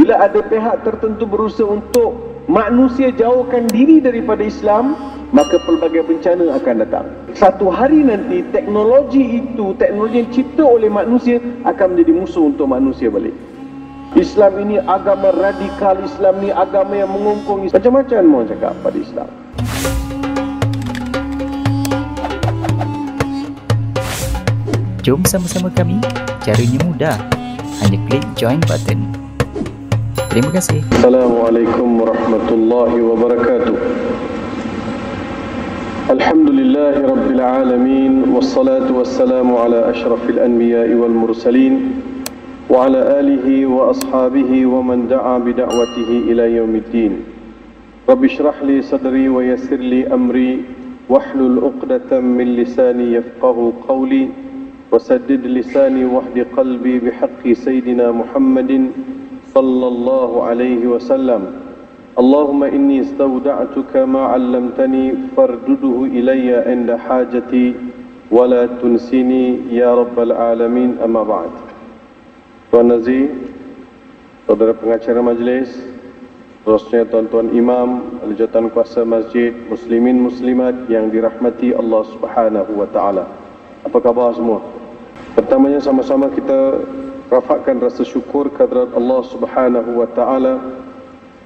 Bila ada pihak tertentu berusaha untuk manusia jauhkan diri daripada Islam, maka pelbagai bencana akan datang. Satu hari nanti teknologi itu, teknologi yang dicipta oleh manusia akan menjadi musuh untuk manusia balik. Islam ini agama radikal, Islam ini agama yang mengungkung, macam-macam orang cakap pada Islam. Jom sama-sama kami, caranya mudah, hanya klik join button. Terima kasih. Assalamualaikum warahmatullahi wabarakatuh. Alhamdulillahi rabbil alamin, wassalatu wassalamu ala ashrafil anbiya'i wal mursalin wa ala alihi wa ashabihi wa man da'a bida'watihi ila yaumiddin. Rabbi shrah li sadri wa yassir li amri wahlul 'uqdatam min lisani yafqahu qawli wasaddid lisani wahdi qalbi bihaqqi sayyidina Muhammadin sallallahu alaihi wasallam. Allahumma inni istawda'tuka ma 'allamtani farduduhu ilayya 'inda hajati wa la tunsini ya rabbal alamin. Amma ba'd. Tuan Nazir, saudara pengacara majlis, terusnya tuan-tuan imam, ahli jawatan kuasa masjid, muslimin muslimat yang dirahmati Allah Subhanahu wa taala. Apa khabar semua? Pertamanya sama-sama kita rafakkan rasa syukur kehadrat Allah Subhanahu wa taala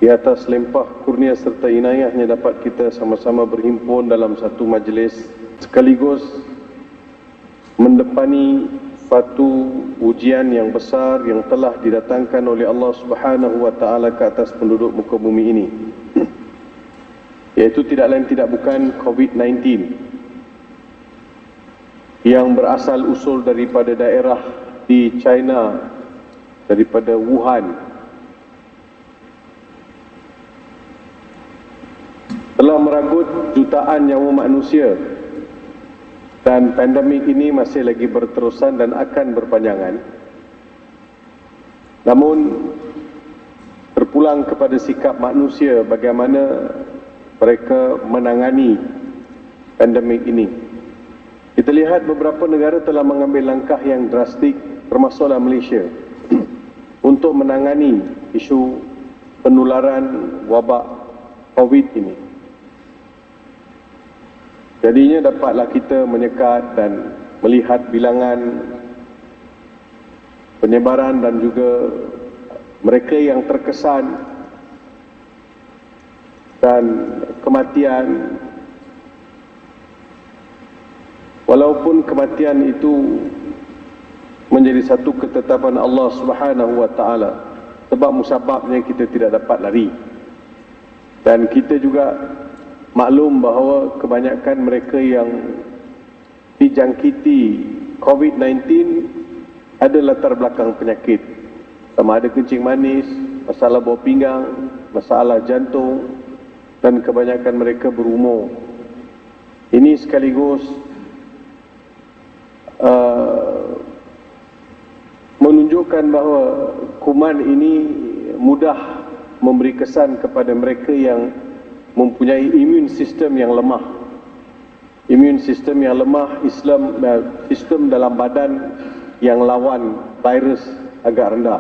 di atas limpah kurnia serta inayahnya dapat kita sama-sama berhimpun dalam satu majlis sekaligus mendepani satu ujian yang besar yang telah didatangkan oleh Allah Subhanahu wa taala ke atas penduduk muka bumi ini, iaitu tidak lain tidak bukan COVID-19 yang berasal usul daripada daerah di China, daripada Wuhan. Telah meragut jutaan nyawa manusia, dan pandemik ini masih lagi berterusan dan akan berpanjangan. Namun terpulang kepada sikap manusia bagaimana mereka menangani pandemik ini. Kita lihat beberapa negara telah mengambil langkah yang drastik, termasuklah Malaysia, untuk menangani isu penularan wabak COVID ini. Jadinya dapatlah kita menyekat dan melihat bilangan penyebaran dan juga mereka yang terkesan dan kematian. Walaupun kematian itu menjadi satu ketetapan Allah Subhanahu wa taala, sebab musababnya kita tidak dapat lari. Dan kita juga maklum bahawa kebanyakan mereka yang dijangkiti COVID-19 ada latar belakang penyakit, sama ada kencing manis, masalah bawah pinggang, masalah jantung, dan kebanyakan mereka berumur. Ini sekaligus menunjukkan bahawa kuman ini mudah memberi kesan kepada mereka yang mempunyai imun sistem yang lemah. Imun sistem yang lemah, sistem dalam badan yang lawan virus agak rendah.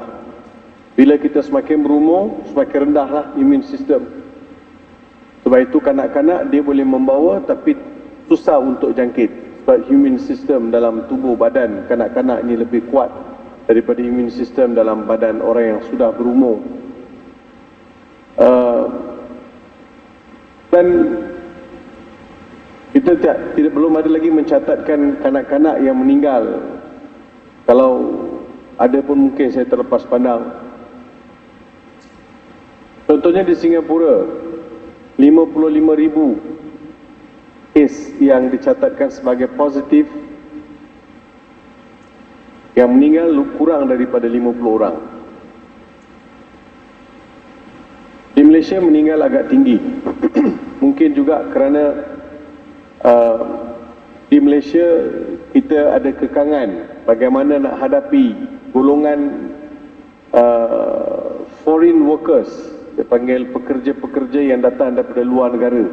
Bila kita semakin berumur, semakin rendahlah imun sistem. Sebab itu kanak-kanak dia boleh membawa tapi susah untuk jangkit. Sebab imun sistem dalam tubuh badan kanak-kanak ini lebih kuat daripada imun sistem dalam badan orang yang sudah berumur. Dan kita tidak belum ada lagi mencatatkan kanak-kanak yang meninggal. Kalau ada pun mungkin saya terlepas pandang. Contohnya di Singapura, 55,000 kes yang dicatatkan sebagai positif, yang meninggal kurang daripada 50 orang. Di Malaysia meninggal agak tinggi. Mungkin juga kerana di Malaysia kita ada kekangan bagaimana nak hadapi golongan foreign workers, dia panggil pekerja-pekerja yang datang daripada luar negara,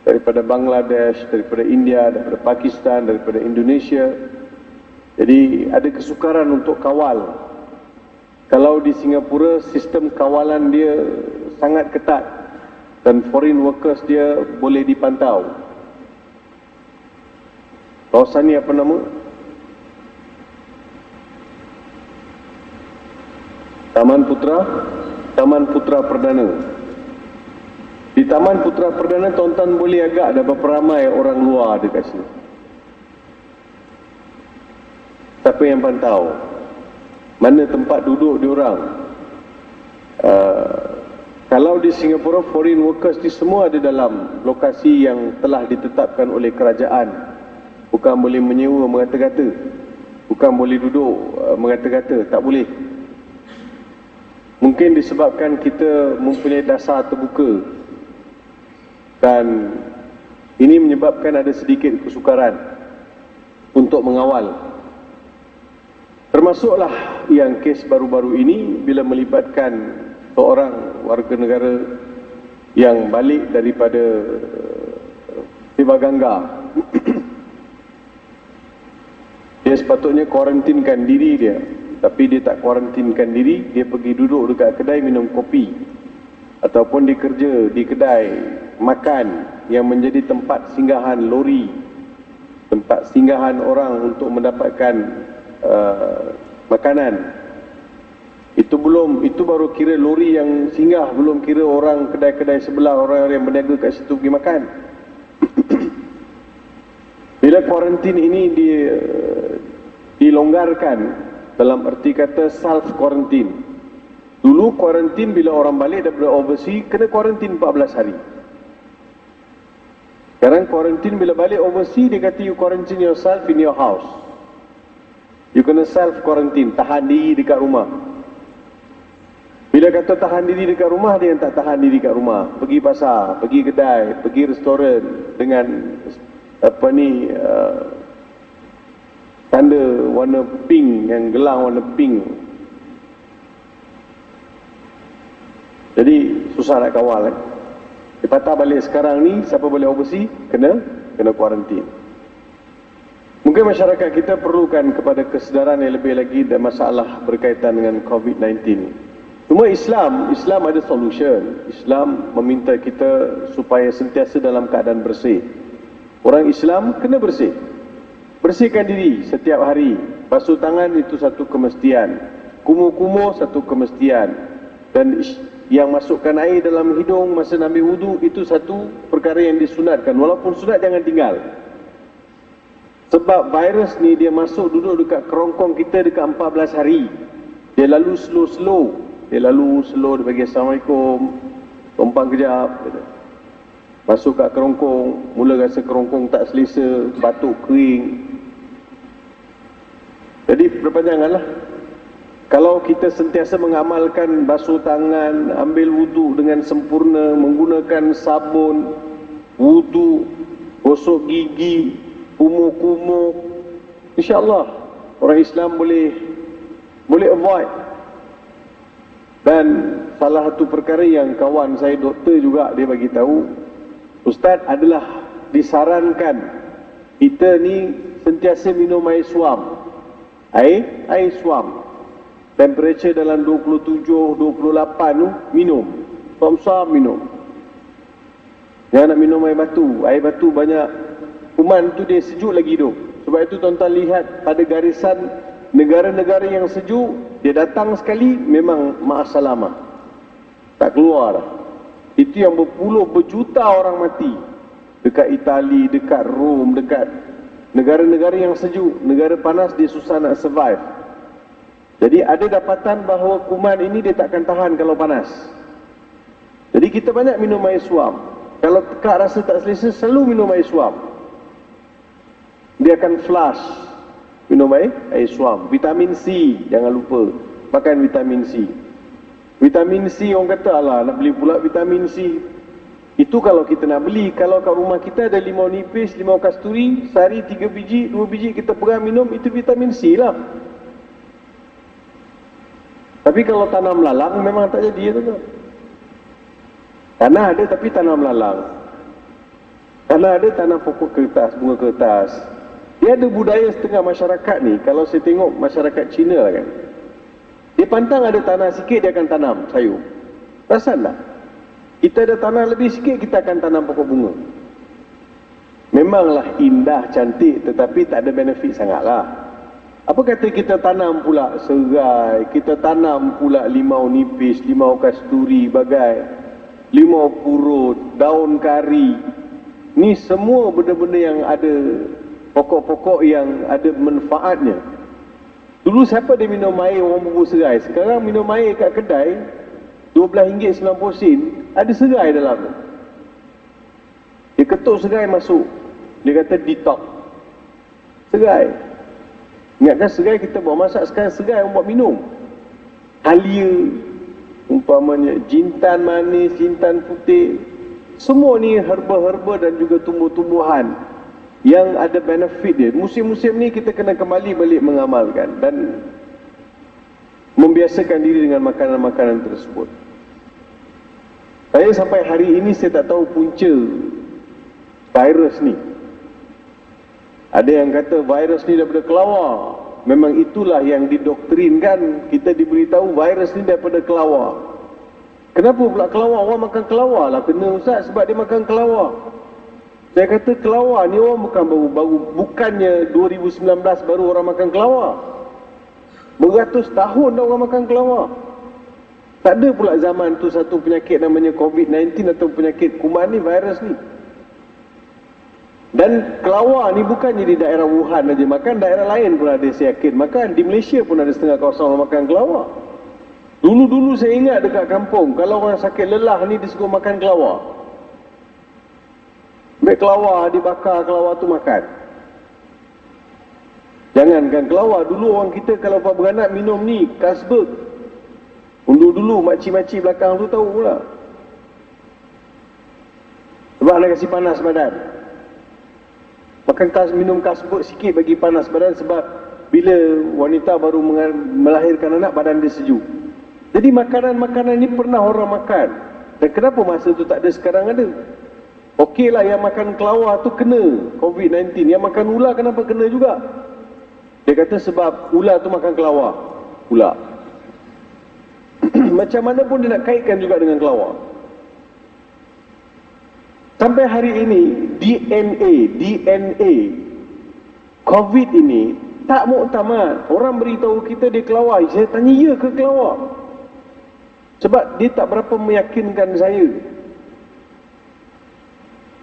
daripada Bangladesh, daripada India, daripada Pakistan, daripada Indonesia. Jadi ada kesukaran untuk kawal Kalau di Singapura sistem kawalan dia sangat ketat dan foreign workers dia boleh dipantau. Kawasan ni apa nama? Taman Putra Perdana. Di Taman Putra Perdana tuan-tuan boleh agak ada berapa ramai orang luar dekat sini. Siapa yang pantau? Mana tempat duduk diorang? Kalau di Singapura, foreign workers ni semua ada dalam lokasi yang telah ditetapkan oleh kerajaan. Bukan boleh menyewa mengata-kata. Bukan boleh duduk mengata-kata. Tak boleh. Mungkin disebabkan kita mempunyai dasar terbuka. Dan ini menyebabkan ada sedikit kesukaran untuk mengawal. Termasuklah yang kes baru-baru ini bila melibatkan seorang warga negara yang balik daripada Sivagangga. Dia sepatutnya kuarantinkan diri dia, tapi dia tak kuarantinkan diri, dia pergi duduk dekat kedai minum kopi ataupun dia kerja di kedai makan yang menjadi tempat singgahan lori, tempat singgahan orang untuk mendapatkan makanan. Itu baru kira lori yang singgah, belum kira orang kedai-kedai sebelah, orang yang berniaga kat situ pergi makan. Bila kuarantin ini dilonggarkan, dalam erti kata self quarantine. Dulu kuarantin bila orang balik daripada overseas kena kuarantin 14 hari. Sekarang kuarantin bila balik overseas dia kata you quarantine yourself in your house. You kena self quarantine, tahan diri dekat rumah. Bila kata tahan diri dekat rumah, dia yang tak tahan diri dekat rumah. Pergi pasar, pergi kedai, pergi restoran dengan tanda warna pink, yang gelang warna pink. Jadi susah nak kawal. Dia patah balik sekarang ni, siapa balik overseas kena kuarantin. Mungkin masyarakat kita perlukan kepada kesedaran yang lebih lagi dan masalah berkaitan dengan COVID-19. Cuma Islam ada solution. Islam meminta kita supaya sentiasa dalam keadaan bersih. Orang Islam kena bersih. Bersihkan diri setiap hari. Basuh tangan itu satu kemestian. Kumur-kumur satu kemestian. Dan yang masukkan air dalam hidung masa nak ambil wudu itu satu perkara yang disunatkan. Walaupun sunat jangan tinggal. Sebab virus ni dia masuk duduk dekat kerongkong kita dekat 14 hari. Dia lalu slow. Dia bagi Assalamualaikum, tumpang kejap. Masuk kat kerongkong, mula rasa kerongkong tak selesa, batuk kering. Jadi berpanjanganlah. Kalau kita sentiasa mengamalkan basuh tangan, ambil wudu dengan sempurna, menggunakan sabun, wudu, gosok gigi, kumur-kumur, insya-Allah orang Islam boleh avoid. Dan salah satu perkara yang kawan saya doktor juga dia bagi tahu, ustaz adalah disarankan kita ni sentiasa minum air suam. Air suam. Temperature dalam 27, 28 tu minum. Suam-suam minum. Jangan nak minum air batu. Air batu banyak kuman tu, dia sejuk lagi hidup. Sebab itu tuan-tuan lihat pada garisan negara-negara yang sejuk, dia datang sekali memang ma'asalamah, tak keluar. Itu yang berjuta orang mati dekat Itali, dekat Rom, dekat negara-negara yang sejuk. Negara panas dia susah nak survive. Jadi ada dapatan bahawa kuman ini dia takkan tahan kalau panas. Jadi kita banyak minum air suam. Kalau tekak rasa tak selesa, selalu minum air suam. Dia akan flush. Minum air suam. Vitamin C, jangan lupa makan vitamin C. Vitamin C orang kata, alah nak beli pula vitamin C. Itu kalau kita nak beli. Kalau kat rumah kita ada limau nipis, limau kasturi, sehari 3 biji, 2 biji kita pegang minum, itu vitamin C lah. Tapi kalau tanam lalang memang tak jadi tu. Tanah ada tapi tanam lalang. Tanah ada tanam pokok kertas, bunga kertas. Dia ada budaya setengah masyarakat ni, kalau saya tengok masyarakat Cina lah kan, Dia pantang ada tanah sikit, dia akan tanam sayur. Perasan tak? Kita ada tanah lebih sikit, kita akan tanam pokok bunga. Memanglah indah, cantik, tetapi tak ada benefit sangatlah. Apa kata kita tanam pula serai, kita tanam pula limau nipis, limau kasturi, bagai limau purut, daun kari. Ni semua benda-benda yang ada, pokok-pokok yang ada manfaatnya. Dulu siapa dia minum air orang bubur serai? Sekarang minum air kat kedai RM12.90, ada serai dalam tu. Dia ketuk serai masuk, dia kata detox. Serai, ingatkan serai kita buat masak, sekarang serai orang buat minum. Halia, umpamanya jintan manis, jintan putih, semua ni herba-herba dan juga tumbuh-tumbuhan yang ada benefit dia. Musim-musim ni kita kena kembali balik mengamalkan dan membiasakan diri dengan makanan-makanan tersebut. Saya sampai hari ini saya tak tahu punca virus ni. Ada yang kata virus ni daripada kelawar. Memang itulah yang didoktrinkan. Kita diberitahu virus ni daripada kelawar. Kenapa pula kelawar? Orang makan kelawar lah kena, Ustaz, sebab dia makan kelawar. Saya kata kelawar ni orang bukan baru-baru, bukannya 2019 baru orang makan kelawar. Beratus tahun dah orang makan kelawar. Tak ada pula zaman tu satu penyakit namanya COVID-19 atau penyakit kuman ni, virus ni. Dan kelawar ni bukannya di daerah Wuhan aja makan, daerah lain pun ada saya yakin makan. Di Malaysia pun ada setengah kawasan orang makan kelawar. Dulu-dulu saya ingat dekat kampung, kalau orang sakit lelah ni disuruh makan kelawar. Ambil kelawar, dibakar kelawar tu makan. Jangankan kelawar, dulu orang kita kalau apa beranak minum ni, Carlsberg. Dulu makcik-makcik belakang tu tahu pula. Sebab nak kasi panas badan. Minum Carlsberg sikit bagi panas badan, sebab bila wanita baru melahirkan anak, badan dia sejuk. Jadi makanan-makanan ni pernah orang makan. Dan kenapa masa tu tak ada, sekarang ada? Okeylah yang makan kelawar tu kena COVID-19. Yang makan ular kenapa kena juga? Dia kata sebab ular tu makan kelawar. Ular. Macam mana pun dia nak kaitkan juga dengan kelawar. Sampai hari ini DNA COVID ini tak muktamad. Orang beritahu kita dia kelawar. Saya tanya, ya ke kelawar? Sebab dia tak berapa meyakinkan saya.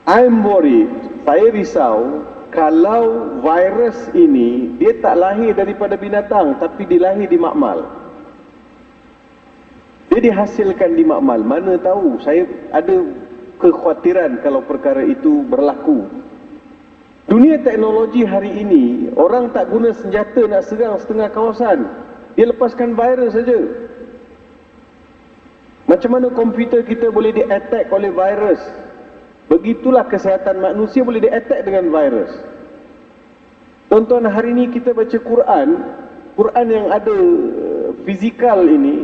I'm worried, saya risau kalau virus ini dia tak lahir daripada binatang, tapi dia lahir di makmal. Dia dihasilkan di makmal. Mana tahu, saya ada kekhawatiran kalau perkara itu berlaku. Dunia teknologi hari ini, orang tak guna senjata nak serang setengah kawasan. Dia lepaskan virus saja. Macam mana komputer kita boleh di-attack oleh virus? Begitulah kesihatan manusia boleh di-attack dengan virus. Tuan-tuan, hari ini kita baca Quran yang ada fizikal ini,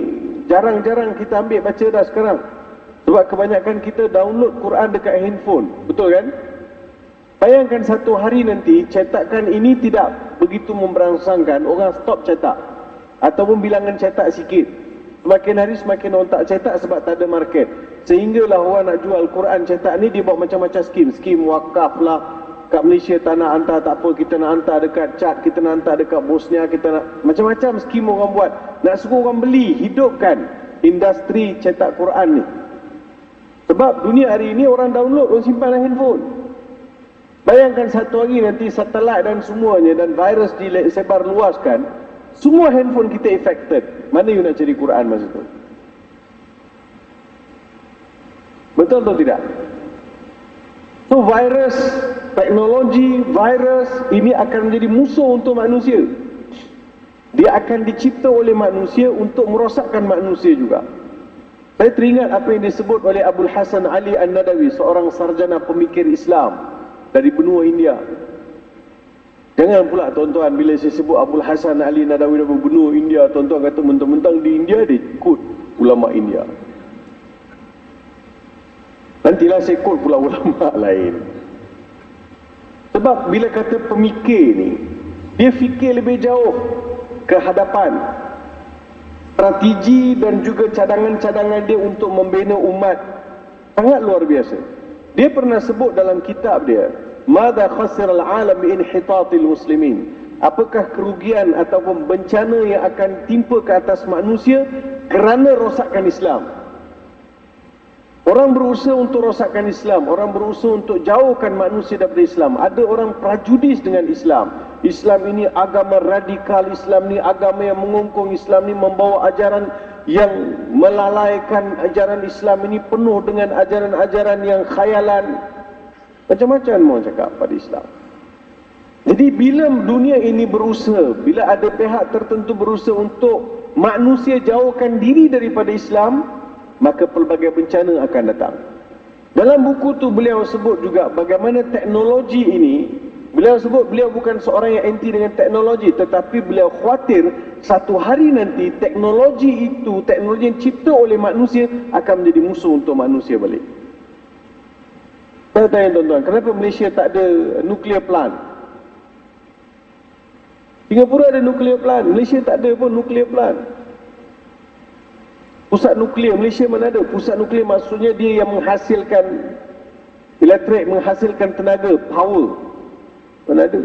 jarang-jarang kita ambil baca dah sekarang. Sebab kebanyakan kita download Quran dekat handphone. Betul kan? Bayangkan satu hari nanti cetakan ini tidak begitu memberangsangkan, orang stop cetak. Ataupun bilangan cetak sikit. Semakin hari semakin orang tak cetak sebab tak ada market. Sehinggalah orang nak jual Quran cetak ni, dia buat macam-macam skim. Skim wakaf lah. Kat Malaysia tak nak hantar, tak apa, kita nak hantar dekat Chad, kita nak hantar dekat Bosnia, kita nak macam-macam skim orang buat. Nak suruh orang beli, hidupkan industri cetak Quran ni. Sebab dunia hari ini orang download, orang simpan dalam handphone. Bayangkan satu hari nanti satelit dan semuanya dan virus disebar luaskan, semua handphone kita affected. Mana you nak cari Quran masa tu? Betul atau tidak? So virus, teknologi, virus ini akan menjadi musuh untuk manusia. Dia akan dicipta oleh manusia untuk merosakkan manusia juga. Saya teringat apa yang disebut oleh Abdul Hasan Ali An-Nadawi, seorang sarjana pemikir Islam dari benua India. Jangan pula tuan-tuan bila saya sebut Abdul Hasan Ali Nadawi dari benua India, tuan-tuan kata mentang-mentang di India dia ikut ulama India. Nantilah saya ikut pula ulama lain. Sebab bila kata pemikir ni, dia fikir lebih jauh ke hadapan. strategi dan juga cadangan-cadangan dia untuk membina umat sangat luar biasa. Dia pernah sebut dalam kitab dia, "Madza khasira al-alam bi inhitatil muslimin?" Apakah kerugian ataupun bencana yang akan timpa ke atas manusia kerana rosakkan Islam? Orang berusaha untuk rosakkan Islam, orang berusaha untuk jauhkan manusia daripada Islam. Ada orang prejudis dengan Islam. Islam ini agama radikal, Islam ini agama yang mengungkung, Islam ini membawa ajaran yang melalaikan. Ajaran Islam ini penuh dengan ajaran-ajaran yang khayalan. Macam-macam orang cakap pada Islam. Jadi bila dunia ini berusaha, bila ada pihak tertentu berusaha untuk manusia jauhkan diri daripada Islam, maka pelbagai bencana akan datang. Dalam buku tu beliau sebut juga bagaimana teknologi ini, beliau sebut beliau bukan seorang yang anti dengan teknologi, tetapi beliau khawatir satu hari nanti teknologi itu, teknologi yang dicipta oleh manusia akan menjadi musuh untuk manusia balik. Saya tanya tuan-tuan, kenapa Malaysia tak ada nuclear plant? Singapura ada nuclear plant, Malaysia tak ada pun nuclear plant. Pusat nuklear, Malaysia mana ada? Pusat nuklear maksudnya dia yang menghasilkan elektrik, menghasilkan tenaga, power. Mana ada?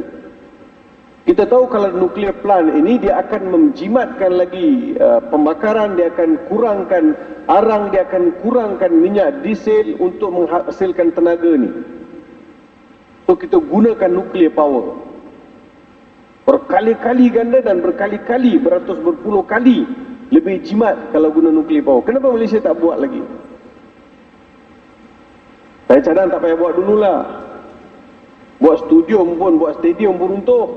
Kita tahu kalau nuklear plant ini dia akan menjimatkan lagi pembakaran, dia akan kurangkan arang, dia akan kurangkan minyak diesel untuk menghasilkan tenaga ni. So kita gunakan nuklear power. Berkali-kali ganda dan berkali-kali, beratus berpuluh kali lebih jimat kalau guna nuklear power. Kenapa Malaysia tak buat lagi? Saya cadang tak payah buat dululah. Buat stadium pun runtuh.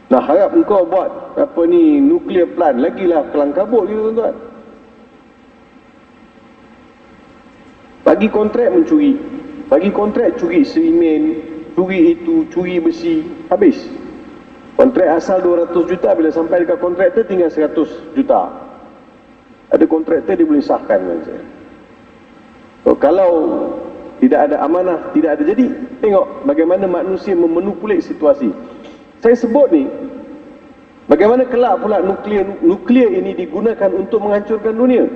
Nah, harap engkau buat apa ni nuklear plant, lagilah kelang kabut gitu tuan-tuan. Bagi kontrak mencuri, bagi kontrak curi semen, curi itu, curi besi, habis. Kontrak asal 200 juta, bila sampai dekat kontraktor tinggal 100 juta. Ada kontraktor dia boleh sahkan kan saya. So, kalau tidak ada amanah, tidak ada jadi. Tengok bagaimana manusia memanipulasi situasi. Saya sebut ni, bagaimana kelak pula nuklear ini digunakan untuk menghancurkan dunia.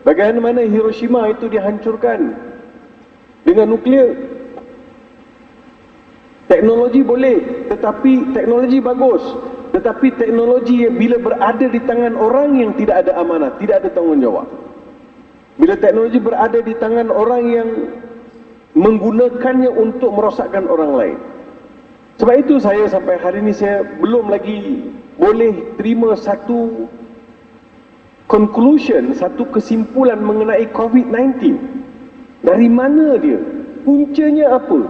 Bagaimana Hiroshima itu dihancurkan dengan nuklear. Teknologi boleh, tetapi teknologi bagus. Tetapi teknologi bila berada di tangan orang yang tidak ada amanah, tidak ada tanggungjawab. Bila teknologi berada di tangan orang yang menggunakannya untuk merosakkan orang lain. Sebab itu saya sampai hari ini saya belum lagi boleh terima satu conclusion, satu kesimpulan mengenai COVID-19. Dari mana dia? Puncanya apa?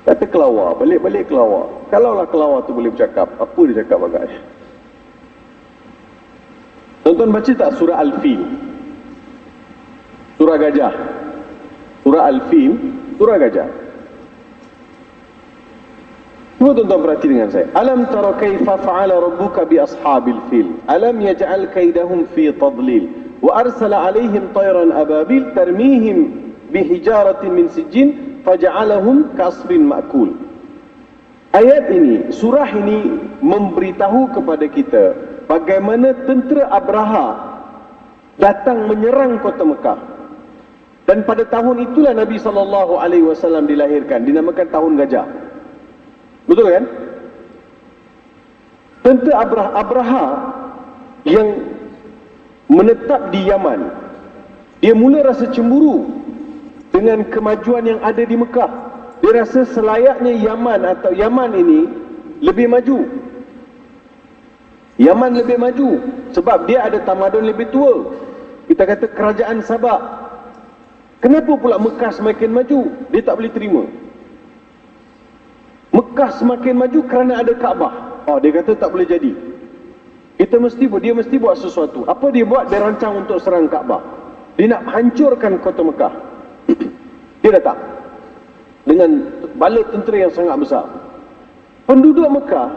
Kata kelawar, balik-balik kelawar. Kalaulah kelawar tu boleh bercakap, apa dia cakap agaknya? Tuan-tuan baca tak surah Al-Fil? Surah gajah. Surah Al-Fil, surah gajah. Cuba tuan-tuan perhati dengan saya. Alam tara kaifa fa'ala rabbuka bi ashabil fil. Alam yaj'al kaidahum fi tadlil. Wa arsala alaihim tayran ababil tarmihim bihijaratin min sijjin faja'alahum kasrin ma'kul. Ayat ini, surah ini memberitahu kepada kita bagaimana tentera Abraha datang menyerang kota Mekah. Dan pada tahun itulah Nabi SAW dilahirkan, dinamakan tahun gajah. Betul kan? Tentera Abraha yang menetap di Yaman, dia mula rasa cemburu dengan kemajuan yang ada di Mekah. Dia rasa selayaknya Yaman ini lebih maju. Yaman lebih maju sebab dia ada tamadun lebih tua. Kita kata kerajaan Sabak. Kenapa pula Mekah semakin maju? Dia tak boleh terima. Mekah semakin maju kerana ada Kaabah. Oh, dia kata tak boleh jadi. Dia mesti buat sesuatu. Apa dia buat? Dia rancang untuk serang Kaabah. Dia nak hancurkan kota Mekah. Dia datang dengan bala tentera yang sangat besar. Penduduk Mekah,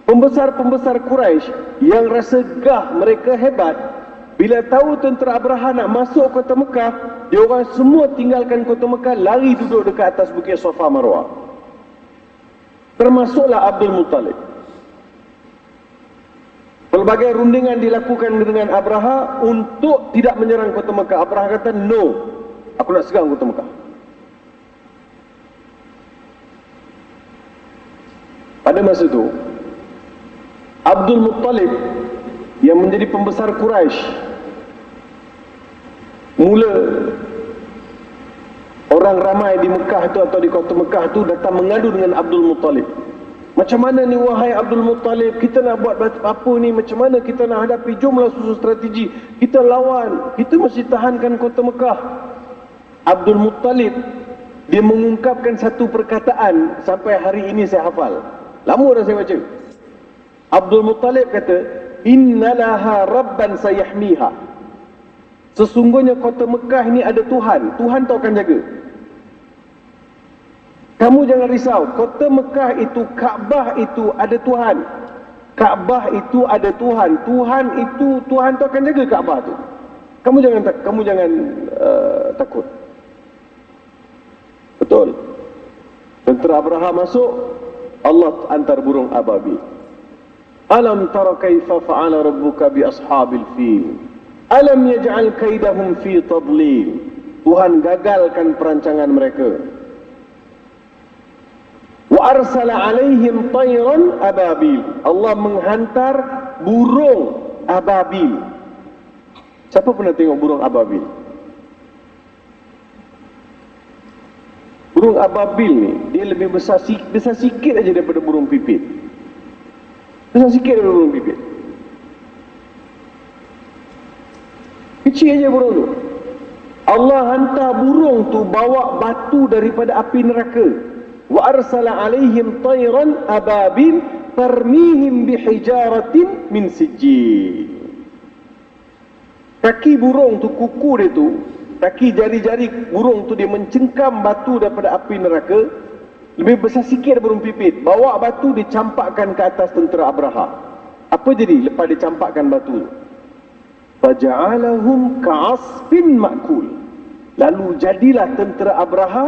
pembesar-pembesar Quraisy yang rasa gah, mereka hebat, bila tahu tentera Abraha nak masuk kota Mekah, dia orang semua tinggalkan kota Mekah, lari duduk dekat atas bukit Safa Marwah. Termasuklah Abdul Muttalib. Pelbagai rundingan dilakukan dengan Abraha untuk tidak menyerang kota Mekah. Abraha kata, no, aku nak serang kota Mekah. Pada masa itu, Abdul Muttalib yang menjadi pembesar Quraisy mula orang ramai di Mekah itu atau di kota Mekah itu datang mengadu dengan Abdul Muttalib. Macam mana ni wahai Abdul Muttalib, kita nak buat apa ni, macam mana kita nak hadapi, jomlah susun strategi, kita lawan, kita mesti tahankan kota Mekah. Abdul Muttalib, dia mengungkapkan satu perkataan sampai hari ini saya hafal, lama dah saya baca. Abdul Muttalib kata, innalaha rabban sayahmiha, sesungguhnya kota Mekah ini ada Tuhan, Tuhan tu akan jaga. Kamu jangan risau, kota Mekah itu, Kaabah itu ada Tuhan. Kaabah itu ada Tuhan. Tuhan tu akan jaga Kaabah tu. Kamu jangan takut. Betul. Tentera Abraha masuk, Allah hantar burung ababil. Alam tara kaifa fa'ala rabbuka bi ashabil fil. Alam yaj'al kaidahum fi tadlil. Tuhan gagalkan perancangan mereka. Wa arsala alaihim tayran ababil. Allah menghantar burung ababil. Siapa pernah tengok burung ababil? Burung ababil ni, dia lebih besar sikit aja daripada burung pipit. Besar sikit daripada burung pipit. Kecil aja burung tu. Allah hantar burung tu bawa batu daripada api neraka. Wa arsala alaihim tayran ababil tarmihim bihijaratin min sijil. Kaki burung tu, kuku dia tu, kaki jari-jari burung tu, dia mencengkam batu daripada api neraka, lebih besar sikit daripada burung pipit. Bawa batu dicampakkan ke atas tentera Abraha. Apa jadi lepas dicampakkan batu tu? Faja'alahum ka'asfin ma'kul. Lalu jadilah tentera Abraha,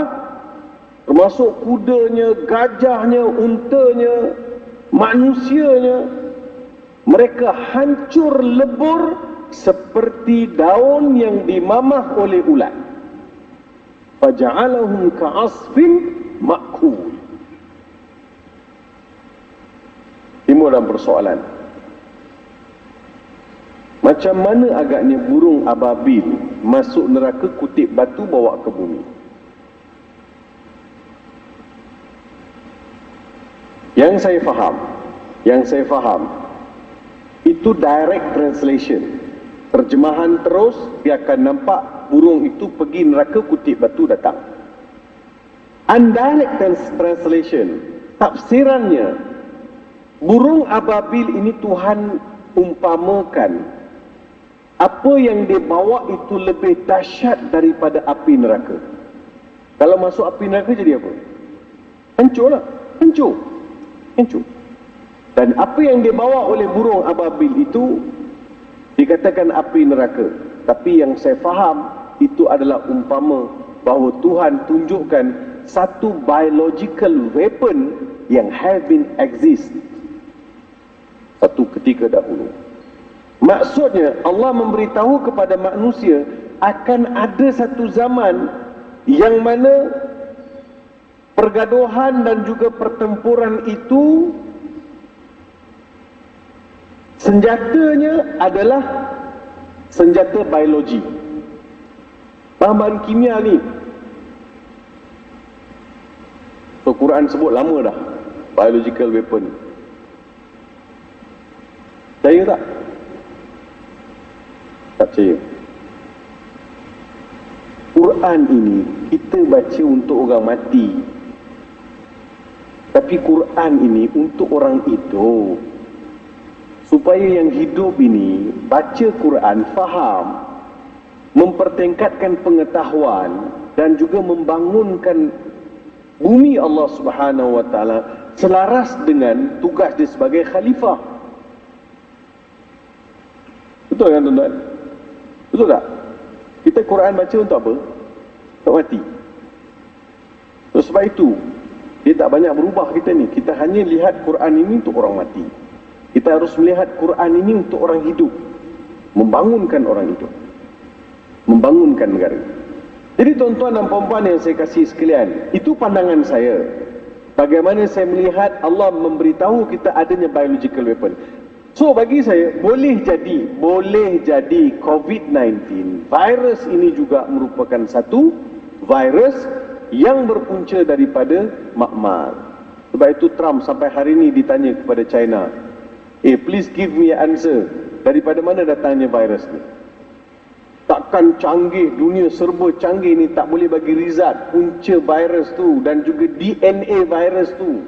termasuk kudanya, gajahnya, untanya, manusianya, mereka hancur lebur seperti daun yang dimamah oleh ulat. Faja'alahum ka'asfin ma'kul. Timbul dalam persoalan, macam mana agaknya burung ababil masuk neraka, kutip batu bawa ke bumi? Yang saya faham itu direct translation, terjemahan terus, dia akan nampak burung itu pergi neraka, kutip batu datang. Indirect translation, tafsirannya, burung ababil ini Tuhan umpamakan apa yang dia bawa itu lebih dahsyat daripada api neraka. Kalau masuk api neraka jadi apa? Hancurlah, hancur. Dan apa yang dibawa oleh burung ababil itu dikatakan api neraka. Tapi yang saya faham, itu adalah umpama bahawa Tuhan tunjukkan satu biological weapon yang have been exist satu ketika dahulu. Maksudnya Allah memberitahu kepada manusia akan ada satu zaman yang mana pergaduhan dan juga pertempuran itu senjatanya adalah senjata biologi. Bahan-bahan kimia ni, so Quran sebut lama dah, biological weapon. Percaya tak? Tak percaya. Quran ini kita baca untuk orang mati, tapi Quran ini untuk orang hidup, supaya yang hidup ini baca Quran, faham, mempertingkatkan pengetahuan dan juga membangunkan bumi Allah Subhanahu wa taala selaras dengan tugas dia sebagai khalifah. Betul kan tuan-tuan? Betul tak? Kita Quran baca untuk apa? Untuk mati. So, sebab itu dia tak banyak berubah kita ni. Kita hanya lihat Quran ini untuk orang mati. Kita harus melihat Quran ini untuk orang hidup, membangunkan orang hidup, membangunkan negara. Jadi tuan-tuan dan puan-puan yang saya kasih sekalian, itu pandangan saya. Bagaimana saya melihat Allah memberitahu kita adanya biological weapon. So bagi saya, boleh jadi COVID-19, virus ini juga merupakan satu virus yang berpunca daripada makmal. Sebab itu Trump sampai hari ini ditanya kepada China, please give me an answer, daripada mana datangnya virus ni? Takkan canggih, dunia serba canggih ni tak boleh bagi result punca virus tu dan juga DNA virus tu.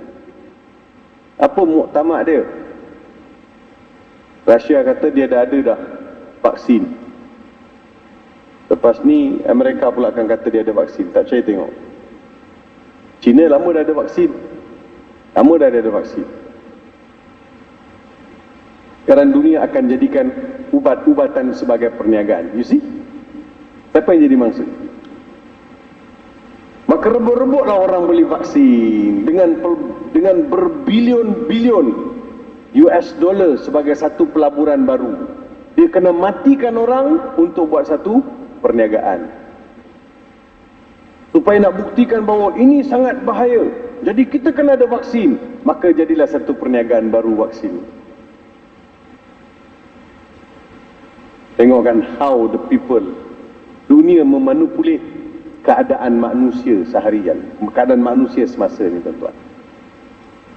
Apa muktamad dia? Rusia kata dia dah ada vaksin. Lepas ni Amerika pula akan kata dia ada vaksin. Tak percaya tengok. China lama dah ada vaksin. Sekarang dunia akan jadikan ubat-ubatan sebagai perniagaan. You see? Siapa yang jadi mangsa? Maka rebut-rebutlah orang beli vaksin dengan berbilion-bilion US dollar sebagai satu pelaburan baru. Dia kena matikan orang untuk buat satu perniagaan. Supaya nak buktikan bahawa ini sangat bahaya. Jadi kita kena ada vaksin. Maka jadilah satu perniagaan baru vaksin. Tengokkan how the people, dunia memanipulate keadaan manusia seharian, keadaan manusia semasa ni tuan-tuan.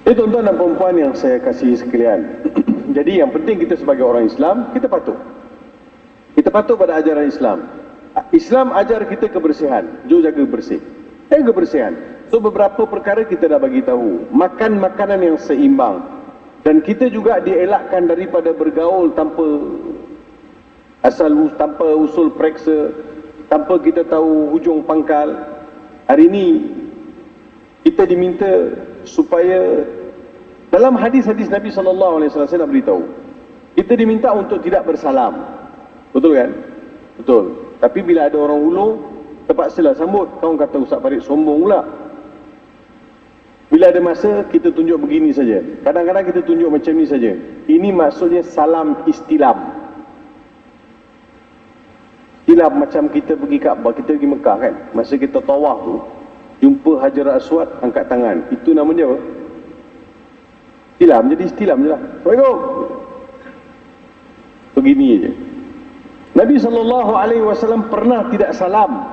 Tuan-tuan dan perempuan yang saya kasih sekalian. Jadi yang penting kita sebagai orang Islam, kita patuh pada ajaran Islam. Islam ajar kita kebersihan. Jom jaga bersih. Kebersihan. So beberapa perkara kita dah bagi tahu. Makan makanan yang seimbang. Dan kita juga dielakkan daripada bergaul tanpa usul periksa, tanpa kita tahu hujung pangkal. Hari ini kita diminta supaya dalam hadis-hadis Nabi SAW saya nak beritahu, kita diminta untuk tidak bersalam. Betul kan? Betul. Tapi bila ada orang ulung, terpaksalah sambut. Kawan kata Ustaz Farid sombong pula. Bila ada masa, kita tunjuk begini saja. Kadang-kadang kita tunjuk macam ni saja. Ini maksudnya salam istilam. Istilam macam kita pergi Kaabah, kita pergi Mekah kan. Masa kita tawaf tu, jumpa Hajar Aswad, angkat tangan. Itu namanya apa? Istilam, jadi istilam je lah. Assalamualaikum. Begini je. Nabi SAW pernah tidak salam.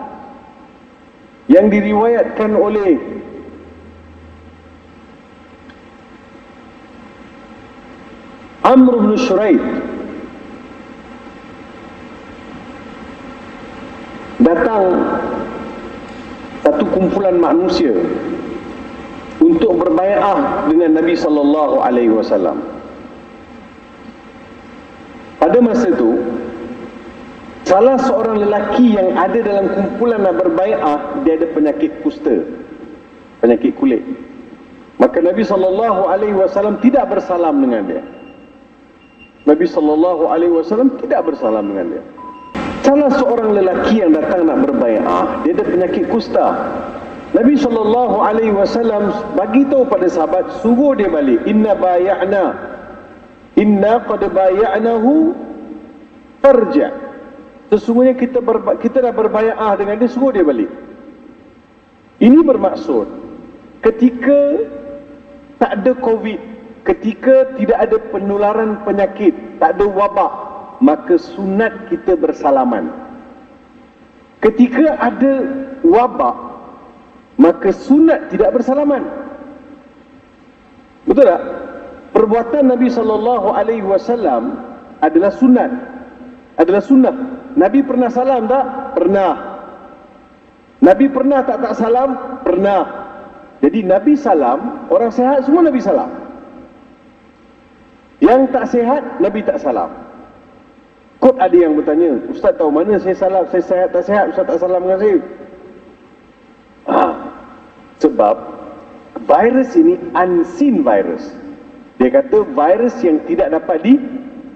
Yang diriwayatkan oleh Amr bin Shuraid. Datang satu kumpulan manusia untuk berbai'ah dengan Nabi SAW. Pada masa itu, salah seorang lelaki yang ada dalam kumpulan nak berbai'ah, dia ada penyakit kusta, penyakit kulit. Maka Nabi SAW tidak bersalam dengan dia. Nabi SAW tidak bersalam dengan dia. Salah seorang lelaki yang datang nak berbai'ah, dia ada penyakit kusta. Nabi SAW bagi tahu pada sahabat, suruh dia balik. Inna qad baya'nahu farja'. Sesungguhnya kita dah berbai'ah dengan dia, suruh dia balik. Ini bermaksud ketika tak ada COVID, ketika tidak ada penularan penyakit, tak ada wabak, maka sunat kita bersalaman. Ketika ada wabak, maka sunat tidak bersalaman. Betul tak? Perbuatan Nabi SAW adalah sunat, adalah sunnah. Nabi pernah salam tak? Pernah. Nabi pernah tak salam? Pernah. Jadi Nabi salam, orang sehat semua Nabi salam. Yang tak sihat, Nabi tak salam. Kot ada yang bertanya, Ustaz tahu mana saya salam, saya sihat tak sihat, Ustaz tak salam dengan saya? Sebab virus ini unseen virus. Dia kata virus yang tidak dapat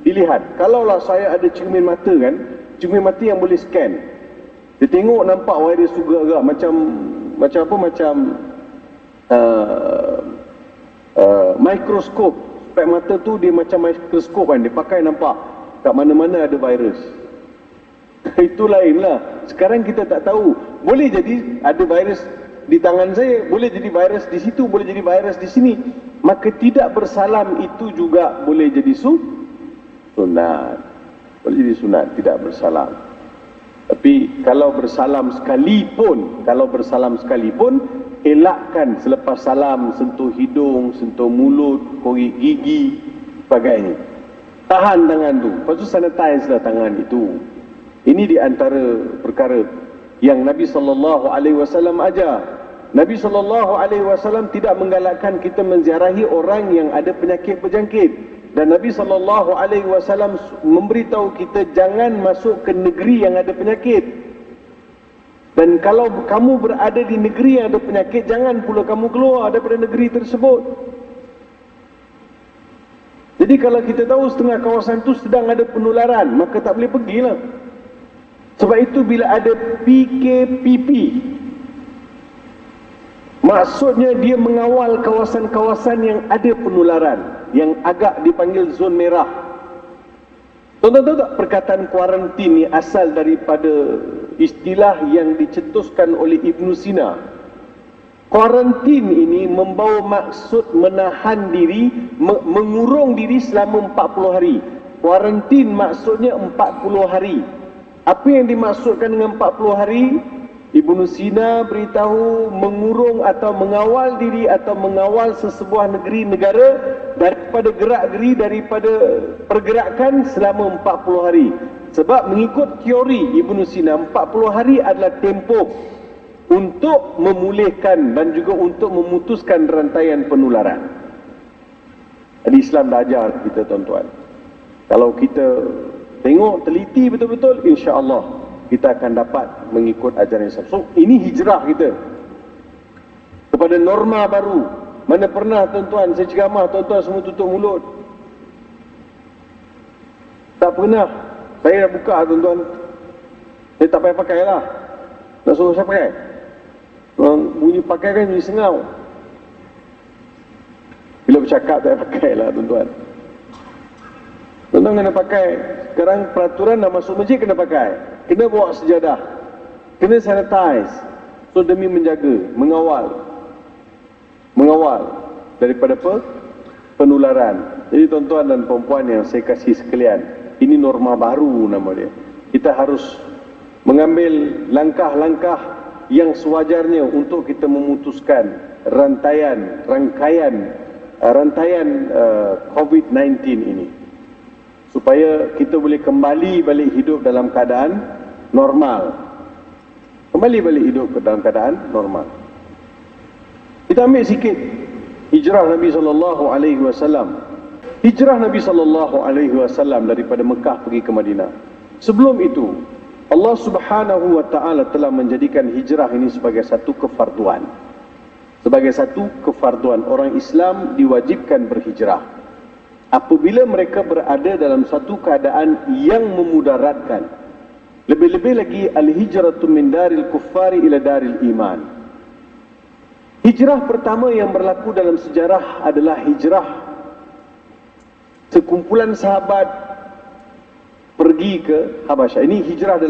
dilihat. Kalaulah saya ada cermin mata kan, cermin mata yang boleh scan, dia tengok nampak virus juga agak macam mikroskop spek mata tu dia macam mikroskop kan, dia pakai nampak kat mana-mana ada virus. Itu lainlah. Sekarang kita tak tahu. Boleh jadi ada virus di tangan saya, boleh jadi virus di situ, boleh jadi virus di sini. Maka tidak bersalam itu juga boleh jadi sunat. Boleh jadi sunat, tidak bersalam. Tapi kalau bersalam sekalipun, elakkan selepas salam sentuh hidung, sentuh mulut, korek gigi, sebagainya. Tahan tangan tu. Lepas tu sanitize lah tangan itu. Ini di antara perkara yang Nabi SAW ajar. Nabi SAW tidak menggalakkan kita menziarahi orang yang ada penyakit berjangkit. Dan Nabi SAW memberitahu kita jangan masuk ke negeri yang ada penyakit. Dan kalau kamu berada di negeri yang ada penyakit, jangan pula kamu keluar daripada negeri tersebut. Jadi kalau kita tahu setengah kawasan itu sedang ada penularan, maka tak boleh pergilah. Sebab itu bila ada PKPP, maksudnya dia mengawal kawasan-kawasan yang ada penularan, yang agak dipanggil zon merah. Tuan-tuan tahu tak perkataan kuarantin ni asal daripada istilah yang dicetuskan oleh Ibn Sina. Kuarantin ini membawa maksud menahan diri, mengurung diri selama 40 hari. Kuarantin maksudnya 40 hari. Apa yang dimaksudkan dengan 40 hari? Ibn Sina beritahu mengurung atau mengawal diri atau mengawal sesebuah negara daripada gerak-geri, daripada pergerakan selama 40 hari. Sebab mengikut teori Ibn Sina, 40 hari adalah tempoh untuk memulihkan dan juga untuk memutuskan rantaian penularan. Jadi Islam dah ajar kita, tuan-tuan. Kalau kita tengok teliti betul-betul, insya-Allah kita akan dapat mengikut ajaran Islam. So, ini hijrah kita kepada norma baru. Mana pernah, tuan-tuan, saya ceramah, tuan-tuan semua tutup mulut. Tak pernah. Saya dah buka, tuan-tuan. Saya tak payah pakai lah. Nak suruh saya pakai? Orang bunyi pakai kan bunyi sengau. Bila bercakap tak payah pakai lah, tuan-tuan. Tuan-tuan kena pakai. Sekarang peraturan dah masuk masjid kena pakai. Kena bawa sejadah. Kena sanitize. So demi menjaga, mengawal daripada penularan. Jadi tuan-tuan dan perempuan yang saya kasih sekalian, ini norma baru nama dia. Kita harus mengambil langkah-langkah yang sewajarnya untuk kita memutuskan rangkaian COVID-19 ini, supaya kita boleh kembali balik hidup dalam keadaan normal. Kembali balik hidup dalam keadaan normal. Kita ambil sikit hijrah Nabi SAW. Hijrah Nabi SAW daripada Mekah pergi ke Madinah. Sebelum itu, Allah Subhanahu wa taala telah menjadikan hijrah ini sebagai satu kefarduan. Sebagai satu kefarduan, orang Islam diwajibkan berhijrah apabila mereka berada dalam satu keadaan yang memudaratkan. Lebih-lebih lagi al-hijratu min daril kuffari ila daril iman. Hijrah pertama yang berlaku dalam sejarah adalah hijrah sekumpulan sahabat pergi ke Habasyah. Ini hijrah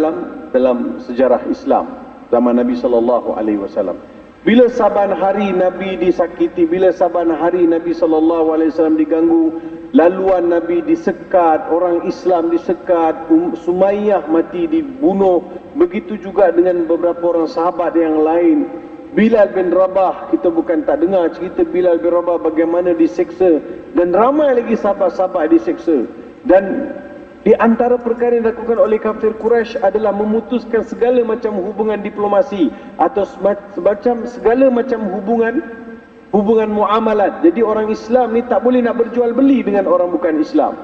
dalam sejarah Islam zaman Nabi SAW. Bila saban hari Nabi disakiti, bila saban hari Nabi SAW diganggu, laluan Nabi disekat, orang Islam disekat, Sumayyah mati dibunuh, begitu juga dengan beberapa orang sahabat yang lain. Bilal bin Rabah, kita bukan tak dengar cerita Bilal bin Rabah bagaimana diseksa, dan ramai lagi sahabat-sahabat diseksa. Dan di antara perkara yang dilakukan oleh kafir Quraisy adalah memutuskan segala macam hubungan diplomasi atau segala macam hubungan muamalat. Jadi orang Islam ni tak boleh nak berjual beli dengan orang bukan Islam.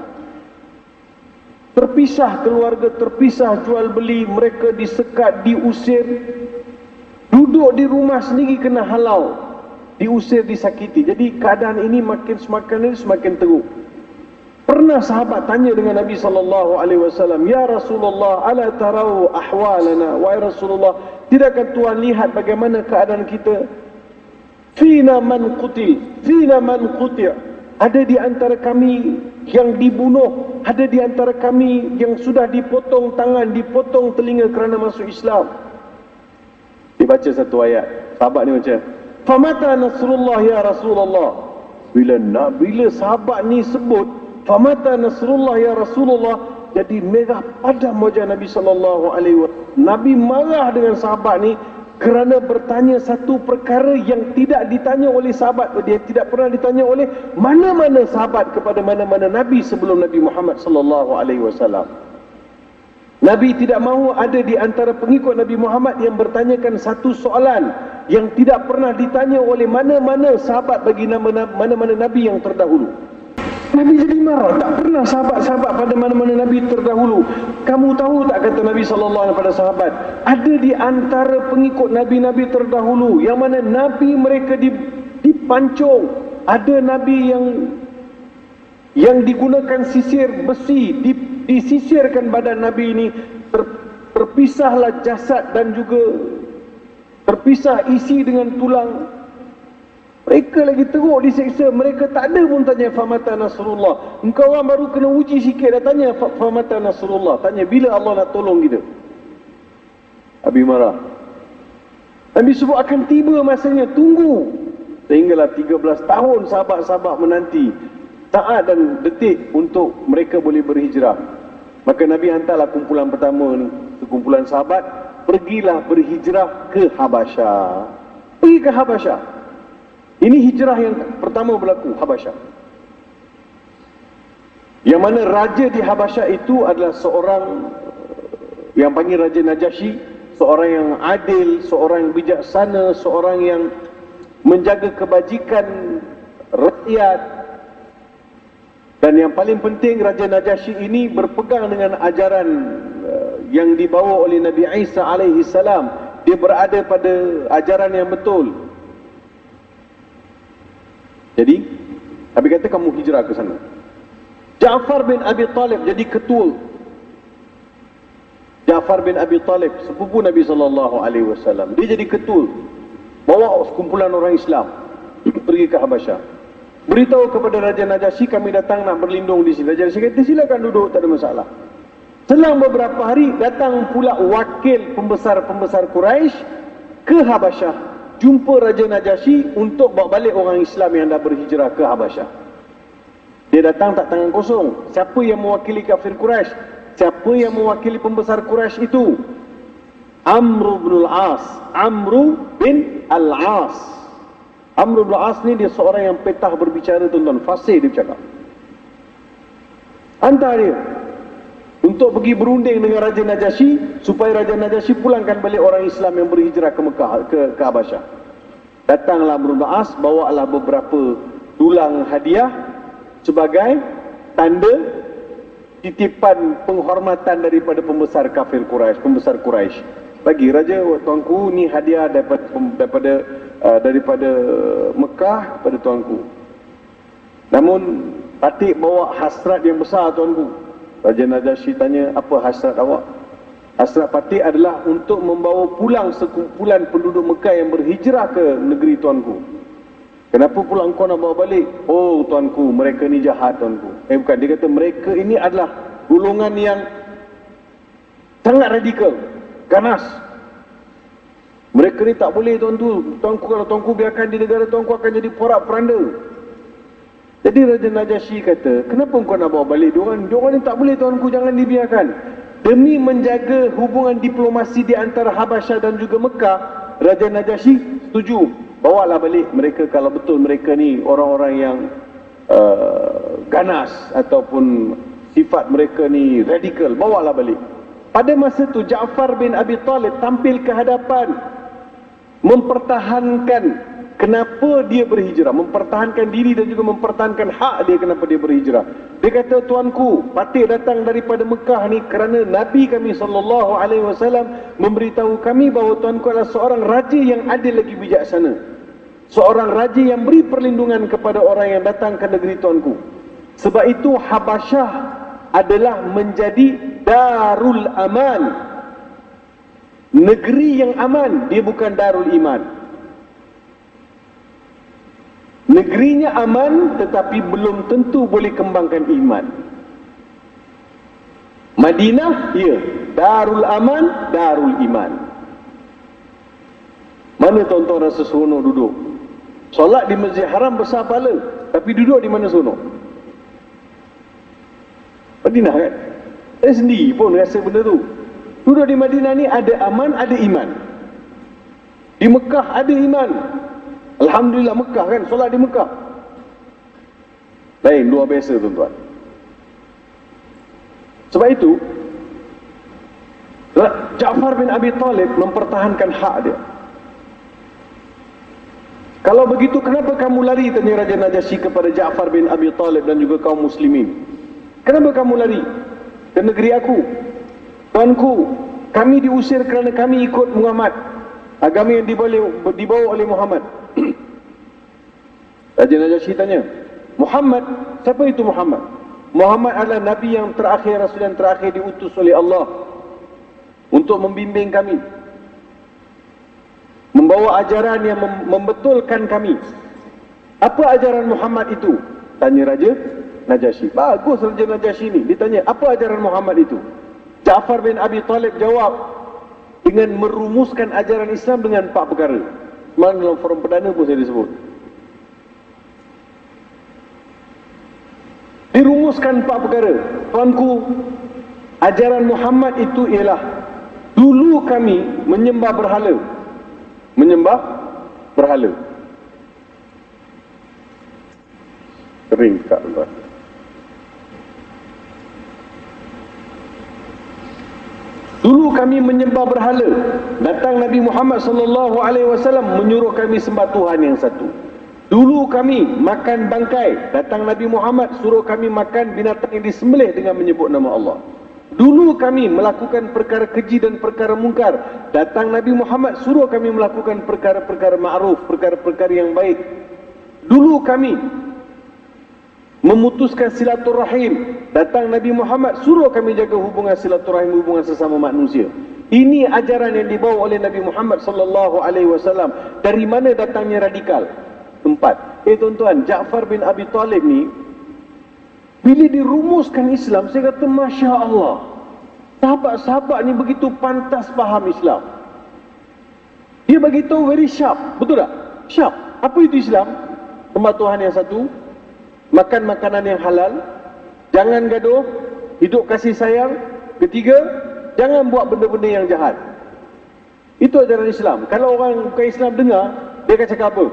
Terpisah keluarga, terpisah jual beli, mereka disekat, diusir. Duduk di rumah sendiri kena halau, diusir, disakiti. Jadi keadaan ini semakin teruk. Pernah sahabat tanya dengan Nabi SAW, "Ya Rasulullah, ala tarau ahwalana?" Wahai Rasulullah, tidakkah Tuhan lihat bagaimana keadaan kita? Fina man qutil, fina man quti'. ada di antara kami yang dibunuh, ada di antara kami yang sudah dipotong tangan, dipotong telinga kerana masuk Islam. Dibaca satu ayat, sahabat ni baca, famata nasrullah ya Rasulullah. Bila sahabat ni sebut famata nasrullah ya Rasulullah, jadi merah padam wajah Nabi sallallahu alaihi wasallam. Nabi marah dengan sahabat ni kerana bertanya satu perkara yang tidak ditanya oleh sahabat. Dia tidak pernah ditanya oleh mana-mana sahabat kepada mana-mana Nabi sebelum Nabi Muhammad sallallahu alaihi wasallam. Nabi tidak mahu ada di antara pengikut Nabi Muhammad yang bertanyakan satu soalan yang tidak pernah ditanya oleh mana-mana sahabat bagi mana-mana Nabi yang terdahulu. Nabi jadi marah, tak pernah sahabat-sahabat pada mana-mana Nabi terdahulu. Kamu tahu tak, kata Nabi SAW pada sahabat, ada di antara pengikut Nabi-Nabi terdahulu yang mana Nabi mereka dipancung. Ada Nabi yang digunakan sisir besi, disisirkan badan Nabi ini, terpisahlah jasad dan juga terpisah isi dengan tulang. Mereka lagi teruk diseksa, mereka tak ada pun tanya famata nasrullah. Engkau orang baru kena uji sikit dah tanya famata nasrullah, tanya bila Allah nak tolong kita. Nabi marah. Nabi sebut akan tiba masanya, tunggu. Sehinggalah 13 tahun sahabat-sahabat menanti saat dan detik untuk mereka boleh berhijrah. Maka Nabi hantarlah kumpulan pertama ni, kumpulan sahabat, pergilah berhijrah ke Habasyah. Pergi ke Habasyah. Ini hijrah yang pertama berlaku, Habasyah. Yang mana raja di Habasyah itu adalah seorang yang panggil Raja Najasyi, seorang yang adil, seorang yang bijaksana, seorang yang menjaga kebajikan rakyat. Dan yang paling penting, Raja Najasyi ini berpegang dengan ajaran yang dibawa oleh Nabi Isa alaihi salam. Dia berada pada ajaran yang betul. Jadi, Nabi kata kamu hijrah ke sana. Ja'far bin Abi Talib jadi ketua. Ja'far bin Abi Talib, sepupu Nabi SAW, dia jadi ketua. Bawa sekumpulan orang Islam pergi ke Habasyah. Beritahu kepada Raja Najasyi, kami datang nak berlindung di sini. Raja Najasyi kata, silakan duduk, tak ada masalah. Selang beberapa hari, datang pula wakil pembesar-pembesar Quraisy ke Habasyah. Jumpa Raja Najasyi untuk bawa balik orang Islam yang dah berhijrah ke Habasyah. Dia datang tak tangan kosong. Siapa yang mewakili kafir Quraisy? Siapa yang mewakili pembesar Quraisy itu? Amr bin al-As. Amr bin al-As. Amr bin al-As ni dia seorang yang petah berbicara, tuan-tuan. Fasih dia bercakap. Hantar dia untuk pergi berunding dengan Raja Najasyi supaya Raja Najasyi pulangkan balik orang Islam yang berhijrah ke Mekah, ke Habasyah. Datanglah Amr bin al-As, bawalah beberapa dulang hadiah sebagai tanda titipan penghormatan daripada pembesar kafir Quraisy, pembesar Quraisy. Bagi raja, tuanku, ni hadiah daripada Mekah kepada tuanku. Namun patut bawa hasrat yang besar, tuanku. Raja Najasyi tanya, apa hasrat awak? Hasrat patut adalah untuk membawa pulang sekumpulan penduduk Mekah yang berhijrah ke negeri tuanku. Kenapa pula engkau nak bawa balik? Oh tuanku, mereka ni jahat, tuanku. Bukan, dia kata mereka ini adalah golongan yang sangat radikal, ganas. Mereka ni tak boleh, tuanku. Tuanku, kalau tuanku biarkan di negara tuanku akan jadi porak-poranda. Jadi Raja Najasyi kata, kenapa engkau nak bawa balik diorang? Diorang ni tak boleh, tuanku, jangan dibiarkan. Demi menjaga hubungan diplomasi di antara Habasyah dan juga Mekah, Raja Najasyi setuju, bawalah balik mereka kalau betul mereka ni orang-orang yang ganas ataupun sifat mereka ni radikal, bawalah balik. Pada masa tu Ja'far bin Abi Talib tampil ke hadapan, mempertahankan kenapa dia berhijrah, mempertahankan diri dan juga mempertahankan hak dia kenapa dia berhijrah. Dia kata, tuanku, patut datang daripada Mekah ni kerana Nabi kami SAW memberitahu kami bahawa tuanku adalah seorang raja yang adil lagi bijaksana, seorang raja yang beri perlindungan kepada orang yang datang ke negeri tuanku. Sebab itu Habasyah adalah menjadi darul aman, negeri yang aman. Dia bukan darul iman. Negerinya aman, tetapi belum tentu boleh kembangkan iman. Madinah, ya, darul aman, darul iman. Mana tuan-tuan rasa seronok duduk? Solat di Masjid Haram besar pahala, tapi duduk di mana seronok? Madinah kan? Saya sendiri pun rasa benda tu. Duduk di Madinah ni ada aman, ada iman. Di Mekah ada iman. Alhamdulillah Mekah kan, solat di Mekah. Lain, luar biasa tuan-tuan. Sebab itu, Ja'far bin Abi Talib mempertahankan hak dia. Kalau begitu, kenapa kamu lari, tanya Raja Najasyi kepada Ja'far bin Abi Talib dan juga kaum muslimin? Kenapa kamu lari ke negeri aku? Tuanku, kami diusir kerana kami ikut Muhammad, agama yang dibawa oleh Muhammad. Raja Najasyi tanya, Muhammad, siapa itu Muhammad? Muhammad adalah Nabi yang terakhir, Rasul yang terakhir diutus oleh Allah untuk membimbing kami, membawa ajaran yang membetulkan kami. Apa ajaran Muhammad itu? Tanya Raja Najasyi. Bagus Raja Najasyi ni. Ditanya, apa ajaran Muhammad itu? Ja'far bin Abi Talib jawab dengan merumuskan ajaran Islam dengan 4 perkara. Semalam dalam forum perdana pun saya disebut. Dirumuskan 4 perkara. Tuanku, ajaran Muhammad itu ialah, dulu kami menyembah berhala. Menyembah berhala. Kering kat tuan. Dulu kami menyembah berhala. Datang Nabi Muhammad sallallahu alaihi wasallam menyuruh kami sembah Tuhan yang satu. Dulu kami makan bangkai. Datang Nabi Muhammad suruh kami makan binatang yang disembelih dengan menyebut nama Allah. Dulu kami melakukan perkara keji dan perkara mungkar. Datang Nabi Muhammad suruh kami melakukan perkara-perkara ma'ruf, perkara-perkara yang baik. Dulu kami memutuskan silaturahim. Datang Nabi Muhammad suruh kami jaga hubungan silaturahim, hubungan sesama manusia. Ini ajaran yang dibawa oleh Nabi Muhammad sallallahu alaihi wasallam. Dari mana datangnya radikal? 4. Tuan-tuan, Ja'far bin Abi Talib ni bila dirumuskan Islam, saya kata Masya Allah, sahabat-sahabat ni begitu pantas faham Islam. Dia beritahu very sharp, betul tak? Sharp. Apa itu Islam? Sembah Tuhan yang satu, makan makanan yang halal, jangan gaduh, hidup kasih sayang. Ketiga, jangan buat benda-benda yang jahat. Itu ajaran Islam. Kalau orang bukan Islam dengar, dia akan cakap apa?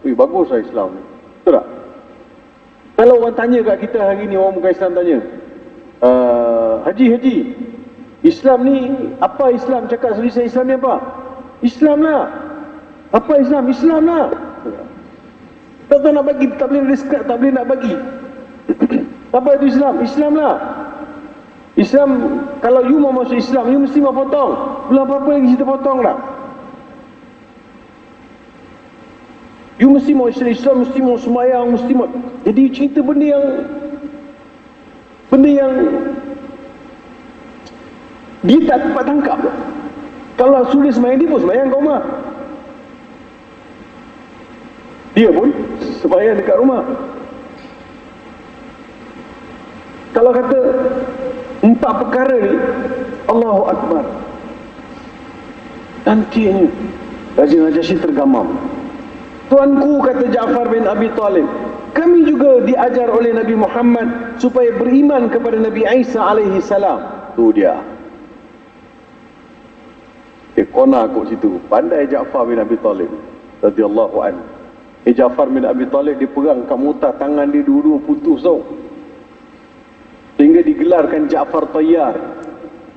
Bagus lah Islam ni. Betul tak? Kalau orang tanya kat kita hari ni, orang bukan Islam tanya, Haji, Islam ni apa? Islam cakap sendiri, Islam ni apa? Islam lah. Apa Islam? Islam lah. Tak tahu nak bagi, tak boleh describe, tak boleh nak bagi. Apa itu Islam? Islam lah. Islam, kalau you mau masuk Islam, you mesti mau potong. Belum apa-apa lagi cerita potong lah. You mesti mau Islam, mesti mau semayang, mesti mau. Jadi cerita benda yang dia tak dapat tangkap. Kalau suruh semayang, dia pun semayang kat rumah. Dia pun semayang dekat rumah. Kalau kata 4 perkara ni, Allahu Akbar, nantinya Raja Najasyi tergamam. Tuanku, kata Ja'far bin Abi Talib, kami juga diajar oleh Nabi Muhammad supaya beriman kepada Nabi Isa alaihi salam. Tu dia. Kona kot situ. Pandai Ja'far bin Abi Talib radhiyallahu anhu. Ja'far bin Abi Talib diperang kat Mu'tah, tangan dia dua-dua putus tau. Sehingga digelarkan Ja'far Tayyar.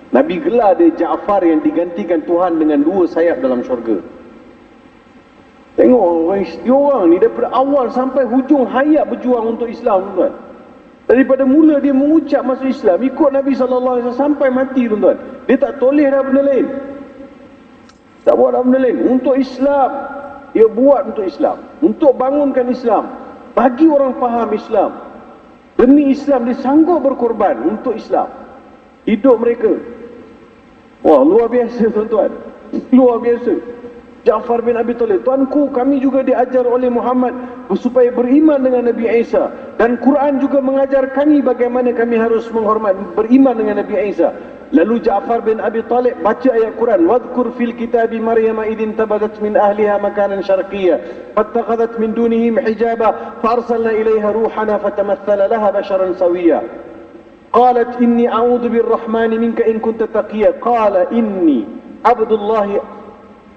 Nabi gelar dia Ja'far yang digantikan Tuhan dengan 2 sayap dalam syurga. Tengok orang ni daripada awal sampai hujung hayat berjuang untuk Islam, tuan-tuan. Daripada mula dia mengucap masuk Islam, ikut Nabi SAW sampai mati, tuan-tuan. Dia tak toleh dah benda lain. Tak buat dah benda lain. Untuk Islam, dia buat untuk Islam. Untuk bangunkan Islam. Bagi orang faham Islam. Demi Islam, dia sanggup berkorban untuk Islam. Hidup mereka. Wah, luar biasa, tuan-tuan. Luar biasa. Ja'far bin Abi Talib, tuanku, kami juga diajar oleh Muhammad supaya beriman dengan Nabi Isa, dan Quran juga mengajar kami bagaimana kami harus beriman dengan Nabi Isa. Lalu Ja'far bin Abi Talib baca ayat Quran, wadhkur fil kitabi Maryam idin tabadat min ahliha makanan syarqiyya fattakhadhat min dunihim hijaba farsalna ilaiha ruhana fatamathala laha basharan sawiyya qalat inni a'udhu birrahmani minka in kunta taqiyya qala inni abdullahi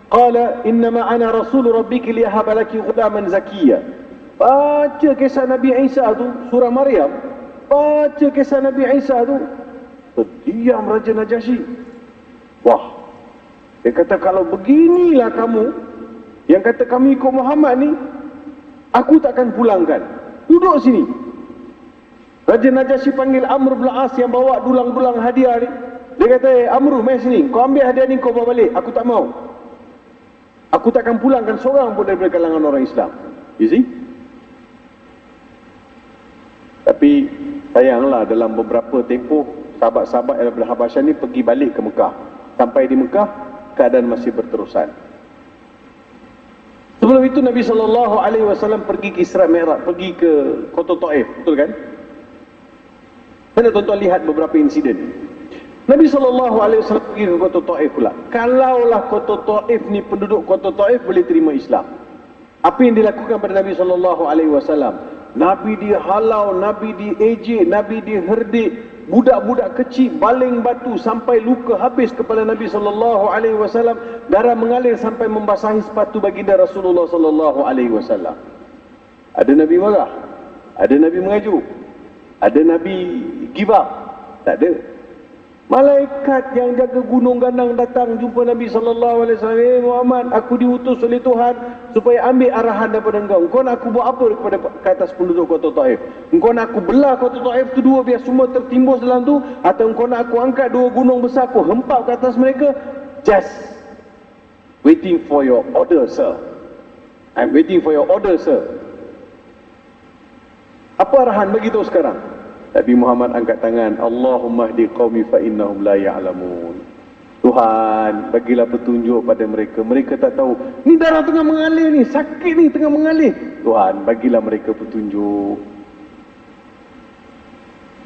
qala innama ana rasul rabbiki liyahaba laki ghulaman zakiyya. Baca kisah Nabi Isa tu, surah Maryam, baca kisah Nabi Isa tu, terdiam Raja Najasyi. Wah, dia kata, kalau beginilah kamu yang kata kami ikut Muhammad ni, aku takkan pulangkan, duduk sini. Raja Najasyi panggil Amr bin As yang bawa dulang-dulang hadiah ni. Dia kata, Amr, mai sini, kau ambil hadiah ni, kau bawa balik. Aku tak mau. Aku takkan pulangkan seorang pun daripada kalangan orang Islam. You see? Tapi sayanglah, dalam beberapa tempoh sahabat-sahabat daripada Habasyah ni pergi balik ke Mekah. Sampai di Mekah, keadaan masih berterusan. Sebelum itu Nabi SAW pergi ke Isra Mi'raj, pergi ke Kota Taif, betul kan? Mana tuan-tuan lihat beberapa insiden. Nabi SAW pergi ke Kota Taif pula. Kalaulah Kota Taif ni, penduduk Kota Taif boleh terima Islam, apa yang dilakukan pada Nabi SAW? Nabi dihalau, Nabi diejek, Nabi diherdik, budak-budak kecil baling batu sampai luka habis kepala Nabi SAW. Darah mengalir sampai membasahi sepatu baginda Rasulullah SAW. Ada Nabi marah, ada Nabi mengaju, ada Nabi give up? Tak ada. Malaikat yang jaga gunung Ganang datang jumpa Nabi SAW. Muhammad, aku diutus oleh Tuhan supaya ambil arahan daripada engkau. Engkau nak aku buat apa kepada ke atas penduduk Kota Taif? Engkau nak aku belah Kota Taif tu dua biar semua tertimbus dalam tu, atau engkau nak aku angkat dua gunung besar, aku hempap ke atas mereka? Just waiting for your order, sir. I'm waiting for your order, sir. Apa arahan? Bagi tahu sekarang. Nabi Muhammad angkat tangan, Allahumma hdi qaumi fa innahum la ya'lamun. Tuhan, bagilah petunjuk pada mereka. Mereka tak tahu. Ni darah tengah mengalir ni, sakit ni tengah mengalir. Tuhan, bagilah mereka petunjuk.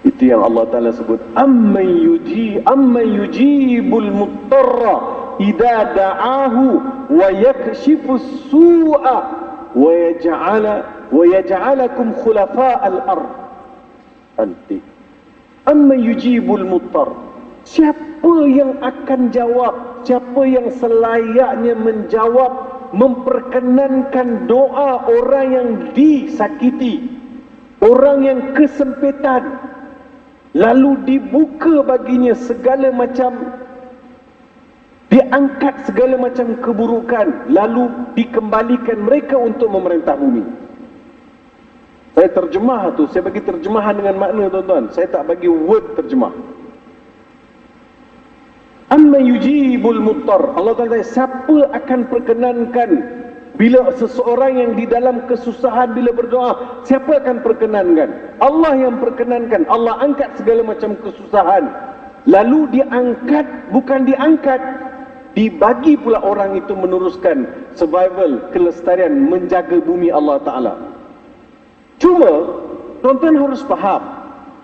Itu yang Allah Ta'ala sebut, amman yujibul muttarra idza da'ahu wa yakshifus su'a wa yaj'alakum khulafa'al ardh. Nanti, amma yujibul muttar, siapa yang akan jawab, siapa yang selayaknya menjawab, memperkenankan doa orang yang disakiti, orang yang kesempitan, lalu dibuka baginya segala macam, diangkat segala macam keburukan, lalu dikembalikan mereka untuk memerintah bumi. Saya terjemah tu, saya bagi terjemahan dengan makna, tuan-tuan. Saya tak bagi word terjemah. Amma yujibul muttar. Allah Ta'ala, siapa akan perkenankan bila seseorang yang di dalam kesusahan bila berdoa, siapa akan perkenankan? Allah yang perkenankan. Allah angkat segala macam kesusahan. Lalu diangkat, bukan diangkat, dibagi pula orang itu meneruskan survival, kelestarian, menjaga bumi Allah Ta'ala. Cuma tuan-tuan harus faham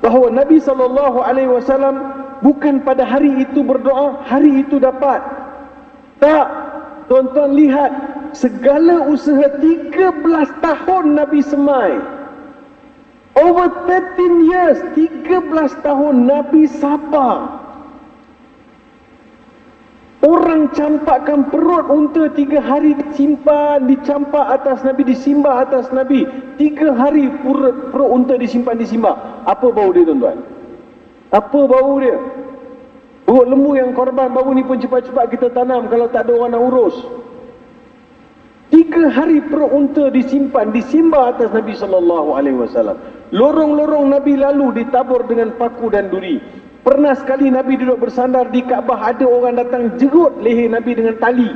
bahawa Nabi SAW bukan pada hari itu berdoa, hari itu dapat. Tak, tuan-tuan lihat segala usaha 13 tahun Nabi semai. Over 13 years, 13 tahun Nabi sabar. Orang campakkan perut unta 3 hari disimpan, dicampak atas Nabi, disimbah atas Nabi. 3 hari perut unta disimpan, disimbah. Apa bau dia, tuan-tuan? Apa bau dia? Buruk lembu yang korban baru ni pun cepat-cepat kita tanam kalau tak ada orang nak urus. 3 hari perut unta disimpan, disimbah atas Nabi SAW. Lorong-lorong Nabi lalu ditabur dengan paku dan duri. Pernah sekali Nabi duduk bersandar di Kaabah, ada orang datang jerut leher Nabi dengan tali.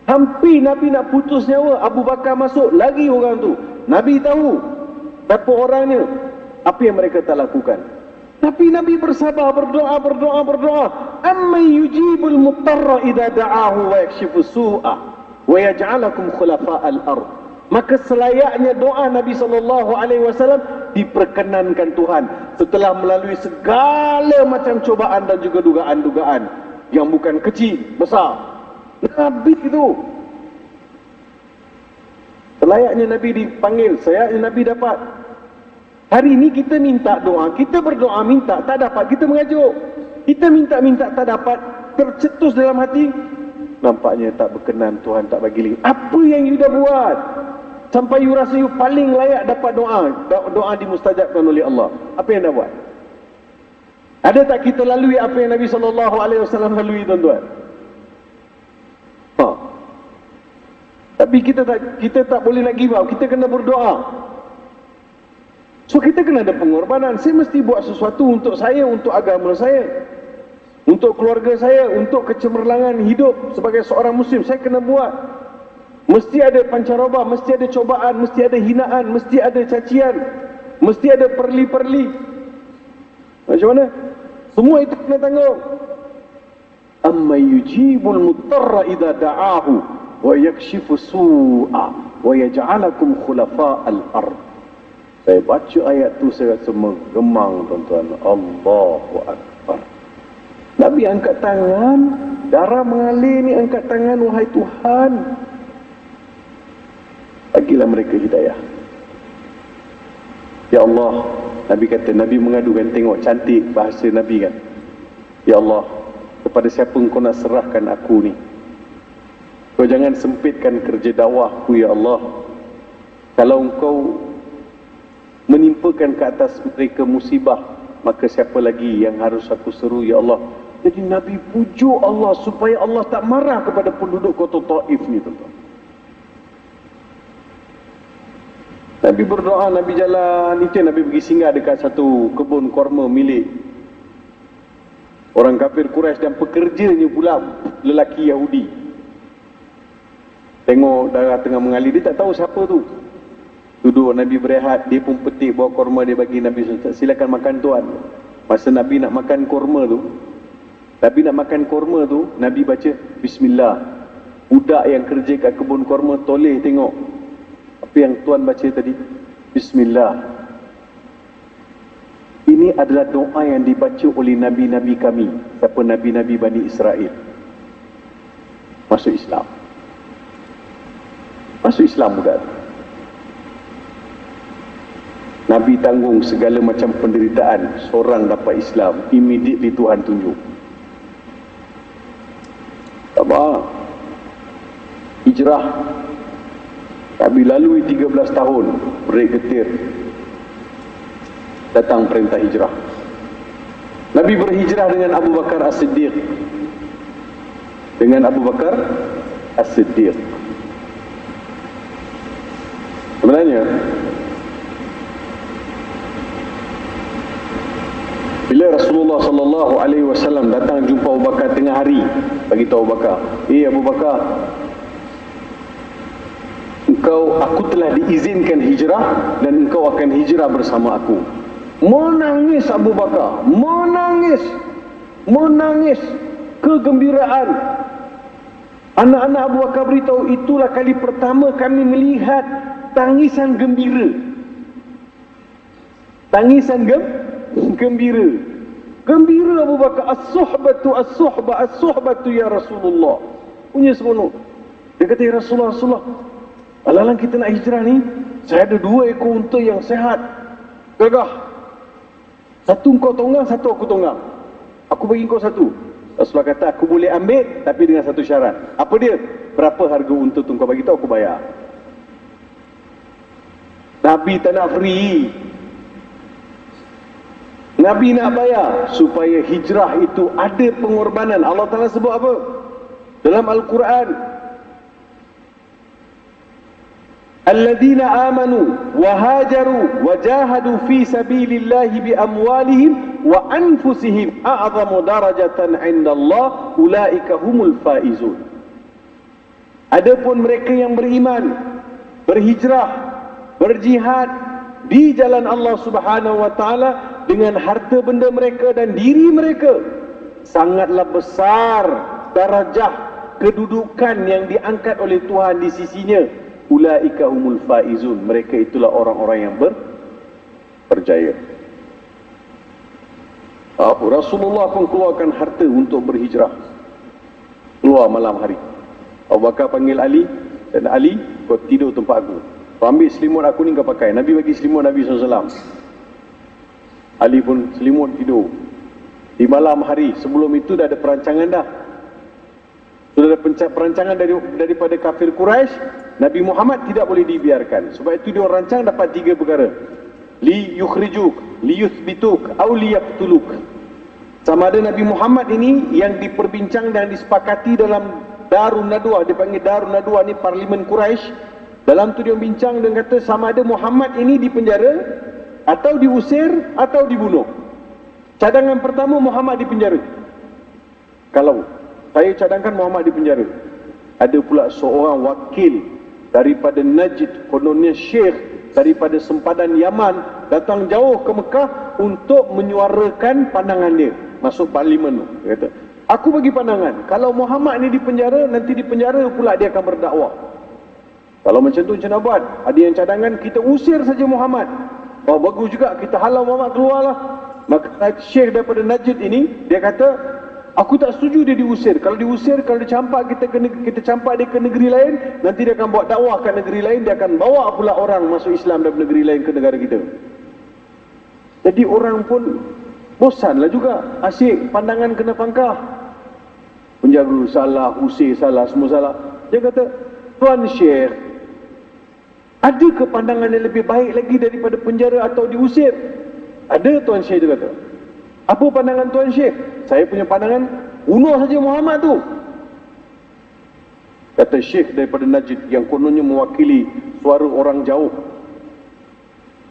Hampir Nabi nak putus nyawa. Abu Bakar masuk, lari orang tu. Nabi tahu berapa orangnya. Apa yang mereka tak lakukan? Tapi Nabi bersabar, berdoa. Amman yujibul muttarra idza da'ahu wa yakshifus su'a. wa yaj'alakum khulafa'al ard. Maka selayaknya doa Nabi SAW diperkenankan Tuhan setelah melalui segala macam cobaan dan juga dugaan-dugaan yang bukan kecil, besar. Nabi itu selayaknya Nabi dipanggil, selayaknya Nabi dapat. Hari ini kita minta doa, kita berdoa minta, tak dapat, kita mengajuk. Kita minta-minta tak dapat, tercetus dalam hati, nampaknya tak berkenan, Tuhan tak bagi lagi. Apa yang you dah buat sampai you rasa you paling layak dapat doa dimustajabkan oleh Allah? Apa yang dah buat? Ada tak kita lalui apa yang Nabi SAW lalui, tuan-tuan? Tapi kita tak boleh nak give up, kita kena berdoa. So kita kena ada pengorbanan. Saya mesti buat sesuatu untuk saya, untuk agama saya, untuk keluarga saya, untuk kecemerlangan hidup sebagai seorang Muslim. Saya kena buat. Mesti ada pancaroba, mesti ada cobaan, mesti ada hinaan, mesti ada cacian, mesti ada perli-perli. Macam mana? Semua itu kena tanggung. Amma yujibul muttarra idza da'ahu wa yakshifu su'a wa yaj'alakum khulafa'al ard. Saya baca ayat tu saya rasa menggemang, tuan-tuan. Allahu Akbar. Nabi angkat tangan, darah mengalir ni, angkat tangan, wahai Tuhan, bagilah mereka hidayah. Ya Allah, Nabi kata, Nabi mengadukan, tengok cantik bahasa Nabi kan. Ya Allah, kepada siapa engkau nak serahkan aku ni? Kau jangan sempitkan kerja dakwahku, ya Allah. Kalau engkau menimpakan ke atas mereka musibah, maka siapa lagi yang harus aku seru, ya Allah? Jadi Nabi pujuk Allah supaya Allah tak marah kepada penduduk kota Taif ni, tuan-tuan. Nabi berdoa, Nabi jalan, itu Nabi pergi singgah dekat satu kebun korma milik orang kafir Quraisy dan pekerjanya pula lelaki Yahudi. Tengok darah tengah mengalir, dia tak tahu siapa tu. Duduk, Nabi berehat, dia pun petik bawa korma, dia bagi Nabi, silakan makan tuan. Masa Nabi nak makan korma tu, Nabi baca Bismillah. Budak yang kerja kat kebun korma toleh tengok apa yang tuan baca tadi, Bismillah. Ini adalah doa yang dibaca oleh Nabi-Nabi kami. Siapa? Nabi-Nabi Bani Israel. Masuk Islam. Masuk Islam budak. Nabi tanggung segala macam penderitaan, seorang dapat Islam, immediately Tuhan tunjuk. Apa? Hijrah. Nabi lalui 13 tahun, bergetir. Datang perintah hijrah. Nabi berhijrah dengan Abu Bakar As-Siddiq. Sebenarnya bila Rasulullah sallallahu alaihi wasallam datang jumpa Abu Bakar tengah hari, bagi tahu Abu Bakar, Abu Bakar, aku telah diizinkan hijrah dan engkau akan hijrah bersama aku. Menangis Abu Bakar, menangis kegembiraan. Anak-anak Abu Bakar beritahu, itulah kali pertama kami melihat tangisan gembira. Tangisan gembira. Gembira Abu Bakar. As-suhbatu ya Rasulullah. Punya seronok. Dia kata, ya Rasulullah, alang-alang kita nak hijrah ni, saya ada 2 ekor unta yang sehat, gagah. Satu kau tunggang, satu aku tunggang. Aku bagi kau satu. Rasulullah kata, aku boleh ambil tapi dengan satu syarat. Apa dia? Berapa harga unta tu kau bagi tahu, aku bayar. Nabi tak nak free. Nabi nak bayar supaya hijrah itu ada pengorbanan. Allah Ta'ala sebut apa? Dalam Al-Quran, Alladzina amanu wa hajaru wa jahadu fi sabilillahi bi amwalihim wa anfusihim a'zamu darajatan 'inda Allah ulaika humul faizun. Adapun mereka yang beriman, berhijrah, berjihad di jalan Allah Subhanahu wa taala dengan harta benda mereka dan diri mereka, sangatlah besar darajah kedudukan yang diangkat oleh Tuhan di sisinya. Ulaika humul faizun, mereka itulah orang-orang yang berjaya. Rasulullah pun keluarkan harta untuk berhijrah, keluar malam hari. Abu Bakar panggil Ali, dan Ali, kau tidur tempat aku, kau ambil selimut aku ni kau pakai. Nabi bagi selimut Nabi SAW. Ali pun selimut tidur. Di malam hari sebelum itu dah ada perancangan dah. Sudah ada perancangan daripada kafir Quraisy. Nabi Muhammad tidak boleh dibiarkan. Sebab itu dia rancang dapat 3 perkara. Li yukhrijuk, li yuthbituk, aw li yaqtuluk. Sama ada Nabi Muhammad ini yang diperbincang dan disepakati dalam Darun Nadwa, dipanggil Darun Nadwa ni parlimen Quraisy. Dalam tu dia bincang dan kata sama ada Muhammad ini dipenjara atau diusir atau dibunuh. Cadangan pertama Muhammad dipenjara. Kalau saya cadangkan Muhammad dipenjara. Ada pula seorang wakil daripada Najd, kononnya Syekh daripada sempadan Yaman, datang jauh ke Mekah untuk menyuarakan pandangan dia masuk parlimen tu. Dia kata, aku bagi pandangan, kalau Muhammad ni dipenjara, nanti dipenjara pula dia akan berdakwah. Kalau macam tu macam mana buat? Ada yang cadangan, kita usir saja Muhammad. Oh, bagus juga, kita halau Muhammad keluarlah. Maka Syekh daripada Najd ini, dia kata, aku tak setuju dia diusir. Kalau diusir, kalau dicampak kita campak dia ke negeri lain, nanti dia akan buat dakwah ke negeri lain, dia akan bawa pula orang masuk Islam dari negeri lain ke negara kita. Jadi orang pun bosanlah juga, asyik pandangan kena pangkah. Penjaga salah, usir salah, semua salah. Dia kata, Tuan Syekh, ada ke pandangan yang lebih baik lagi daripada penjara atau diusir? Ada, Tuan Syekh, dia kata. Apa pandangan Tuan Syekh? Saya punya pandangan, bunuh saja Muhammad tu. Kata Syekh daripada Najd yang kononnya mewakili suara orang jauh.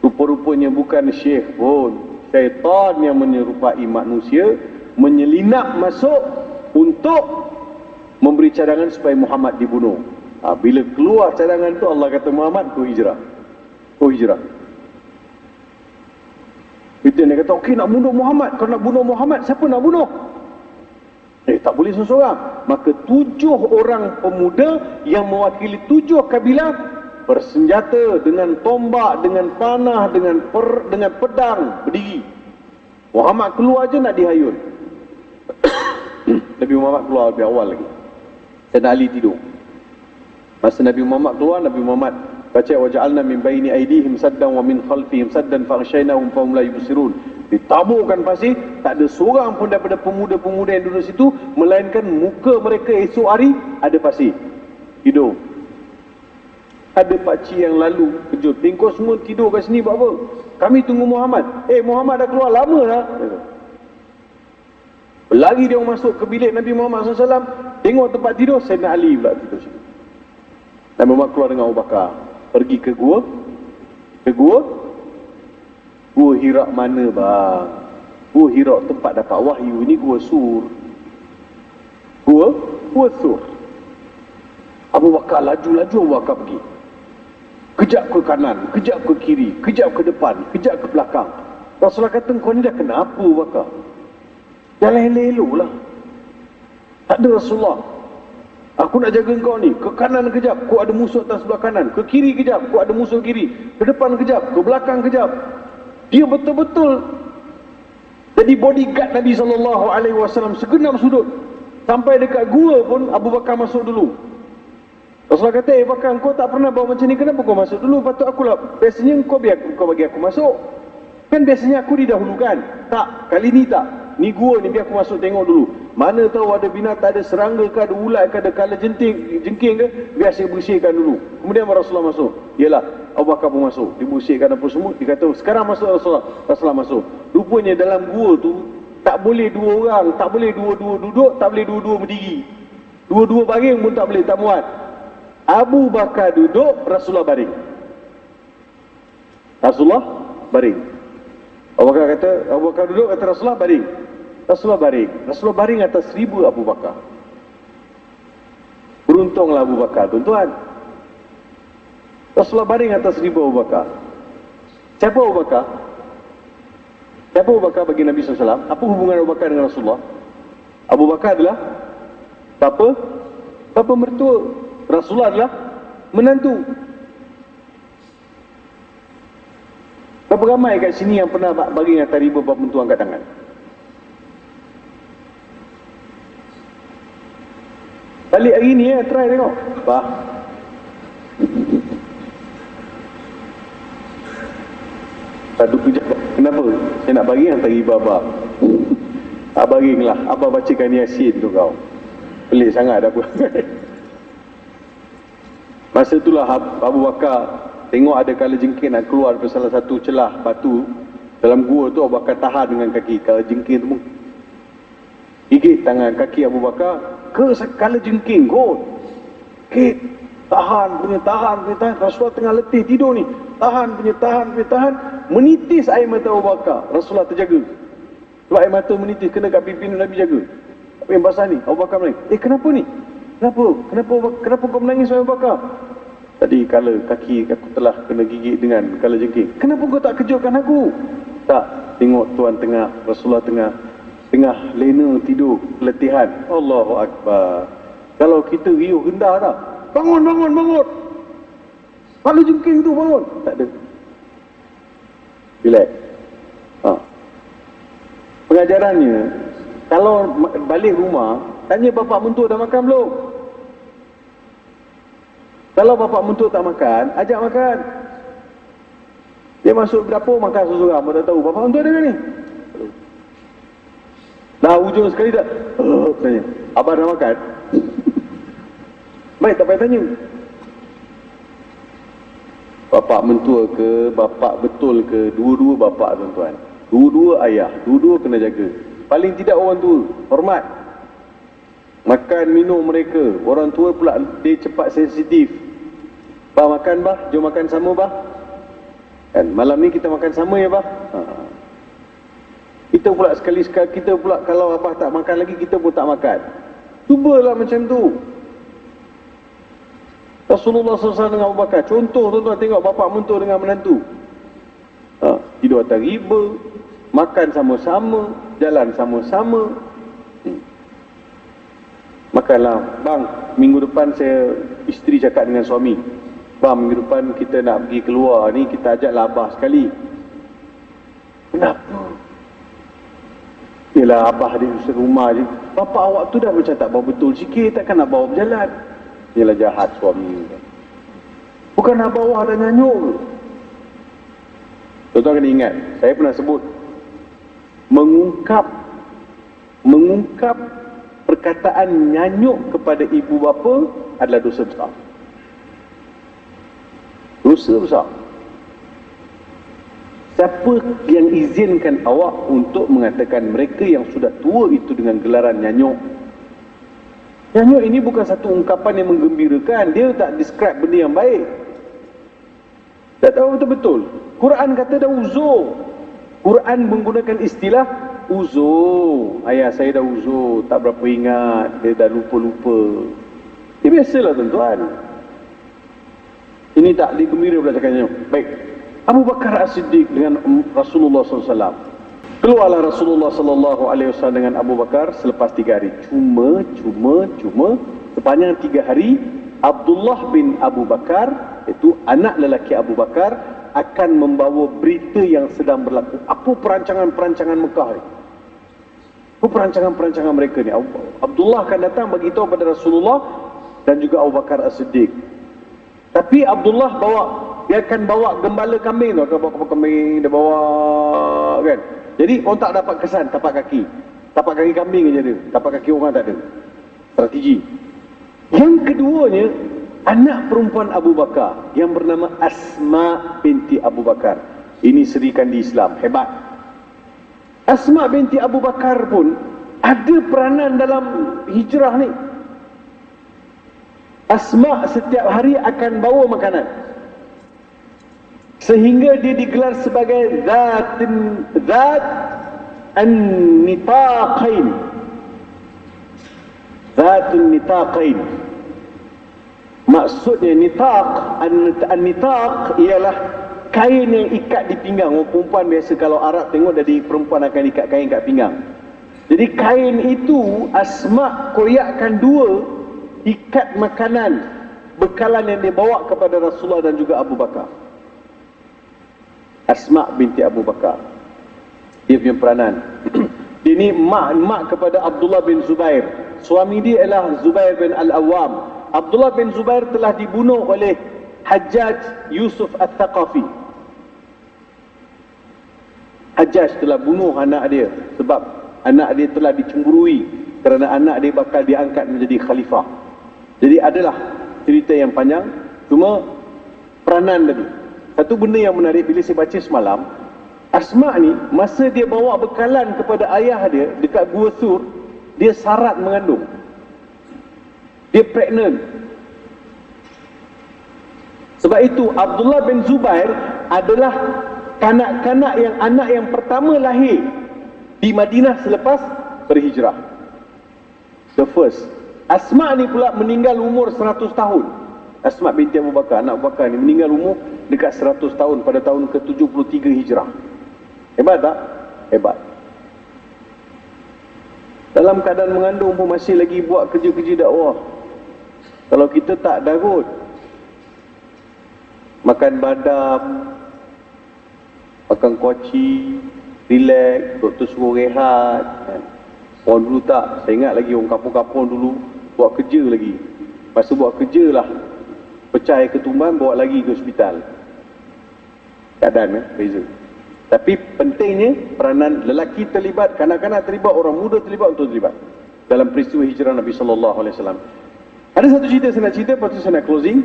Rupa-rupanya bukan Syekh pun, syaitan yang menyerupai manusia menyelinap masuk untuk memberi cadangan supaya Muhammad dibunuh. Bila keluar cadangan tu, Allah kata Muhammad, kau hijrah. Kau hijrah. Itu dia kata, okey nak bunuh Muhammad. Kalau nak bunuh Muhammad, siapa nak bunuh? Tak boleh seseorang. Maka 7 orang pemuda yang mewakili 7 kabilah bersenjata dengan tombak, dengan panah, dengan pedang berdiri. Muhammad keluar je nak dihayun. Nabi Muhammad keluar lebih awal lagi. Dan Ali tidur. Masa Nabi Muhammad keluar, Nabi Muhammad baca waja'alna min baini aydihim saddan wa min khalfihim saddan faghshaynahum fahum la yubsirun. Ditaburkan pasir, tak ada seorang pun daripada pemuda-pemuda yang duduk situ melainkan muka mereka esok hari ada pasir. Tidur. Ada pakcik yang lalu kejut, kau semua tidur kat sini buat apa? Kami tunggu Muhammad. Muhammad dah keluar lama dah. Lagi dia masuk ke bilik Nabi Muhammad SAW, tengok tempat tidur, Sayyidina Ali pula tidur situ. Nabi Muhammad keluar dengan Abu Bakar, pergi ke gua. Gua Hira mana bang? Gua Hira tempat dapat wahyu, ini gua Sur. Gua Sur. Abu Bakar laju-laju, Abu Bakar pergi. Kejap ke kanan, kejap ke kiri, kejap ke depan, kejap ke belakang. Rasulullah kata, kau ni dah kenapa Abu Bakar? Jangan elok lah. Tak ada Rasulullah. Aku nak jaga kau ni. Ke kanan kejap, kau ada musuh atas sebelah kanan. Ke kiri kejap, kau ada musuh kiri. Ke depan kejap, ke belakang kejap. Dia betul-betul jadi bodyguard Nabi SAW segenap sudut. Sampai dekat gua pun Abu Bakar masuk dulu. Rasulullah kata, Bakar, kau tak pernah bawa macam ni, kenapa kau masuk dulu? Patut aku lah. Biasanya kau bagi aku masuk. Kan biasanya aku didahulukan. Tak, kali ni tak. Ni gua ni, biar aku masuk tengok dulu. Mana tahu ada binatang, ada serangga ke, ada ulat ke, ada kala jengking ke, biar saya bersihkan dulu. Kemudian Rasulullah masuk. Yalah, Abu Bakar pun masuk. Dibersihkan apa semua. Dia kata, sekarang masuk Rasulullah. Rasulullah masuk. Rupanya dalam gua tu, tak boleh 2 orang, tak boleh 2-2 duduk, tak boleh 2-2 berdiri. 2-2 baring pun tak boleh, tak muat. Abu Bakar duduk, Rasulullah baring. Rasulullah baring. Abu Bakar duduk, kata Rasulullah baring. Rasulullah baring atas 1000 Abu Bakar. Beruntunglah Abu Bakar, tuan-tuan. Rasulullah baring atas 1000 Abu Bakar. Siapa Abu Bakar? Siapa Abu Bakar bagi Nabi SAW? Apa hubungan Abu Bakar dengan Rasulullah? Abu Bakar adalah bapa Bapa mertua. Rasulullah adalah menantu. Berapa ramai kat sini yang pernah bagi hantar riba bapa mentua angkat tangan? Balik hari ni try tengok. Bah. Satu kerja. Kenapa? Saya nak bagi hantar riba abah. Bagilah. Abah bacakan Yasin tu kau. Pelik sangat dah pun. Masa itulah Abu Bakar tengok ada kala jengking nak keluar dari salah satu celah batu dalam gua tu. Abu Bakar tahan dengan kaki. Kala jengking tu gigit tangan kaki Abu Bakar ke kala jengking kot. Gigit, tahan punya tahan. Rasulullah tengah letih tidur ni, tahan punya tahan. Menitis air mata Abu Bakar. Rasulullah terjaga. Sebab air mata menitis kena kat pipi Nabi jaga. Apa yang basah ni? Abu Bakar menangis. Kenapa ni? Kenapa kau menangis Abu Bakar? Tadi kala kaki aku telah kena gigit dengan kala jengking. Kenapa kau tak kejutkan aku? Tak, tengok tuan tengah, Rasulullah tengah lena tidur, keletihan. Allahu Akbar. Kalau kita riuh rendah dah. Bangun. Kala jengking tu bangun. Tak ada. Relax. Pengajarannya, kalau balik rumah, tanya bapak mentua dah makan belum? Kalau bapak mentua tak makan, ajak makan. Dia masuk dapur makan seorang-seorang, mana tahu bapak mentua ada kan ni? Dah hujung sekali dah. Tanya, abang dah makan? Baik, tak payah tanya. Bapak mentua ke, bapak betul ke, dua-dua bapak tuan-tuan. Dua-dua ayah, dua-dua kena jaga. Paling tidak orang tua, hormat. Makan minum mereka. Orang tua pula dia cepat sensitif. Bah makan bah, jom makan sama bah. Kan malam ni kita makan sama ya bah. Kita pula sekali-sekali kita pula kalau abah tak makan lagi kita pun tak makan. Cubalah macam tu. Rasulullah SAW dengan Abu Bakar. Contoh tuan-tuan tengok bapak mentua dengan menantu. Tidur atas riba, makan sama-sama, jalan sama-sama. Makanlah. Bang, minggu depan isteri cakap dengan suami. Bang, minggu depan kita nak pergi keluar ni, kita ajaklah abah sekali. Kenapa? Yelah, abah dia serumah je. Bapak awak tu dah macam tak bawa betul sikit, takkan nak bawa berjalan. Yelah, jahat suami. Bukan nak bawa dan nyanyuk. Tuan-tuan kena ingat, saya pernah sebut, mengungkap perkataan nyanyuk kepada ibu bapa adalah dosa besar. Dosa besar. Siapa yang izinkan awak untuk mengatakan mereka yang sudah tua itu dengan gelaran nyanyuk? Nyanyuk ini bukan satu ungkapan yang menggembirakan. Dia tak describe benda yang baik. Tak tahu betul-betul. Quran kata dah uzur. Quran menggunakan istilah uzur. Ayah saya dah uzur, tak berapa ingat, dia dah lupa-lupa. Ini biasalah tuan-tuan. Ini tak digembira pula cakapnya. Baik, Abu Bakar As-Siddiq dengan Rasulullah SAW. Keluarlah Rasulullah SAW dengan Abu Bakar selepas 3 hari. Cuma sepanjang 3 hari Abdullah bin Abu Bakar, iaitu anak lelaki Abu Bakar, akan membawa berita yang sedang berlaku. Apa perancangan-perancangan Mekah ni? Apa perancangan-perancangan mereka ni? Abdullah akan datang bagi tahu pada Rasulullah dan juga Abu Bakar As-Siddiq. Tapi Abdullah dia akan bawa gembala kambing tu, akan bawa kambing, dia bawa kan. Jadi orang tak dapat kesan tapak kaki. Tapak kaki kambing aja dia. Tapak kaki orang tak ada. Strategi. Yang keduanya, anak perempuan Abu Bakar yang bernama Asma binti Abu Bakar. Ini serikan di Islam, hebat. Asma binti Abu Bakar pun ada peranan dalam hijrah ni. Asma setiap hari akan bawa makanan, sehingga dia digelar sebagai Zat an-Nitaqain. Zatun Nitaqain. Maksudnya nitaq, an-nitaq ialah kain yang ikat di pinggang. Orang perempuan biasa kalau Arab tengok jadi perempuan akan ikat kain kat pinggang. Jadi kain itu Asma koyakkan 2 ikat makanan, bekalan yang dia bawa kepada Rasulullah dan juga Abu Bakar. Asma binti Abu Bakar, dia punya peranan. Dia ni mak kepada Abdullah bin Zubair. Suami dia ialah Zubair bin Al-Awwam. Abdullah bin Zubair telah dibunuh oleh Hajjaj Yusuf Al-Thaqafi. Hajjaj telah bunuh anak dia sebab anak dia telah dicemburui kerana anak dia bakal diangkat menjadi khalifah. Jadi adalah cerita yang panjang, cuma peranan tadi. Satu benda yang menarik bila saya baca semalam, Asma ni masa dia bawa bekalan kepada ayah dia dekat Gua Sur, dia sarat mengandung. Dia pregnant. Sebab itu Abdullah bin Zubair adalah kanak-kanak yang anak yang pertama lahir di Madinah selepas berhijrah. The first. Asma ni pula meninggal umur 100 tahun. Asma binti Abu Bakar, anak Abu Bakar ni meninggal umur dekat 100 tahun pada tahun ke-73 Hijrah. Hebat tak? Hebat. Dalam keadaan mengandung pun masih lagi buat kerja-kerja dakwah. Kalau kita tak darut, makan badam, makan kuaci, relax, doktor suruh rehat. Orang dulu tak, saya ingat lagi orang kampung-kampung dulu buat kerja lagi. Lepas tu buat kerja lah, pecah air ketumban, bawa lagi ke hospital. Keadaan beza. Tapi pentingnya peranan lelaki terlibat, kanak-kanak terlibat, orang muda terlibat untuk terlibat dalam peristiwa hijrah Nabi SAW. Ada satu cerita saya nak cerita, lepas tu saya nak closing.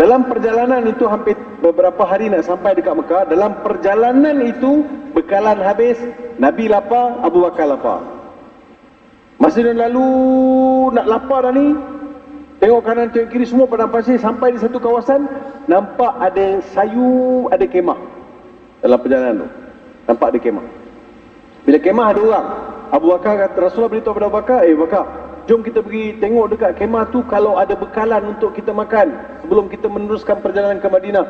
Dalam perjalanan itu hampir beberapa hari nak sampai dekat Mekah. Dalam perjalanan itu bekalan habis, Nabi lapar, Abu Bakar lapar. Masa dia lalu nak lapar dah ni, tengok kanan tengok kiri semua padang pasir. Sampai di satu kawasan, nampak ada sayu, ada kemah. Dalam perjalanan tu nampak ada kemah. Bila kemah ada orang, Abu Bakar kata, Rasulullah beritahu kepada Abu Bakar, Bakar, jom kita pergi tengok dekat kemah tu kalau ada bekalan untuk kita makan sebelum kita meneruskan perjalanan ke Madinah.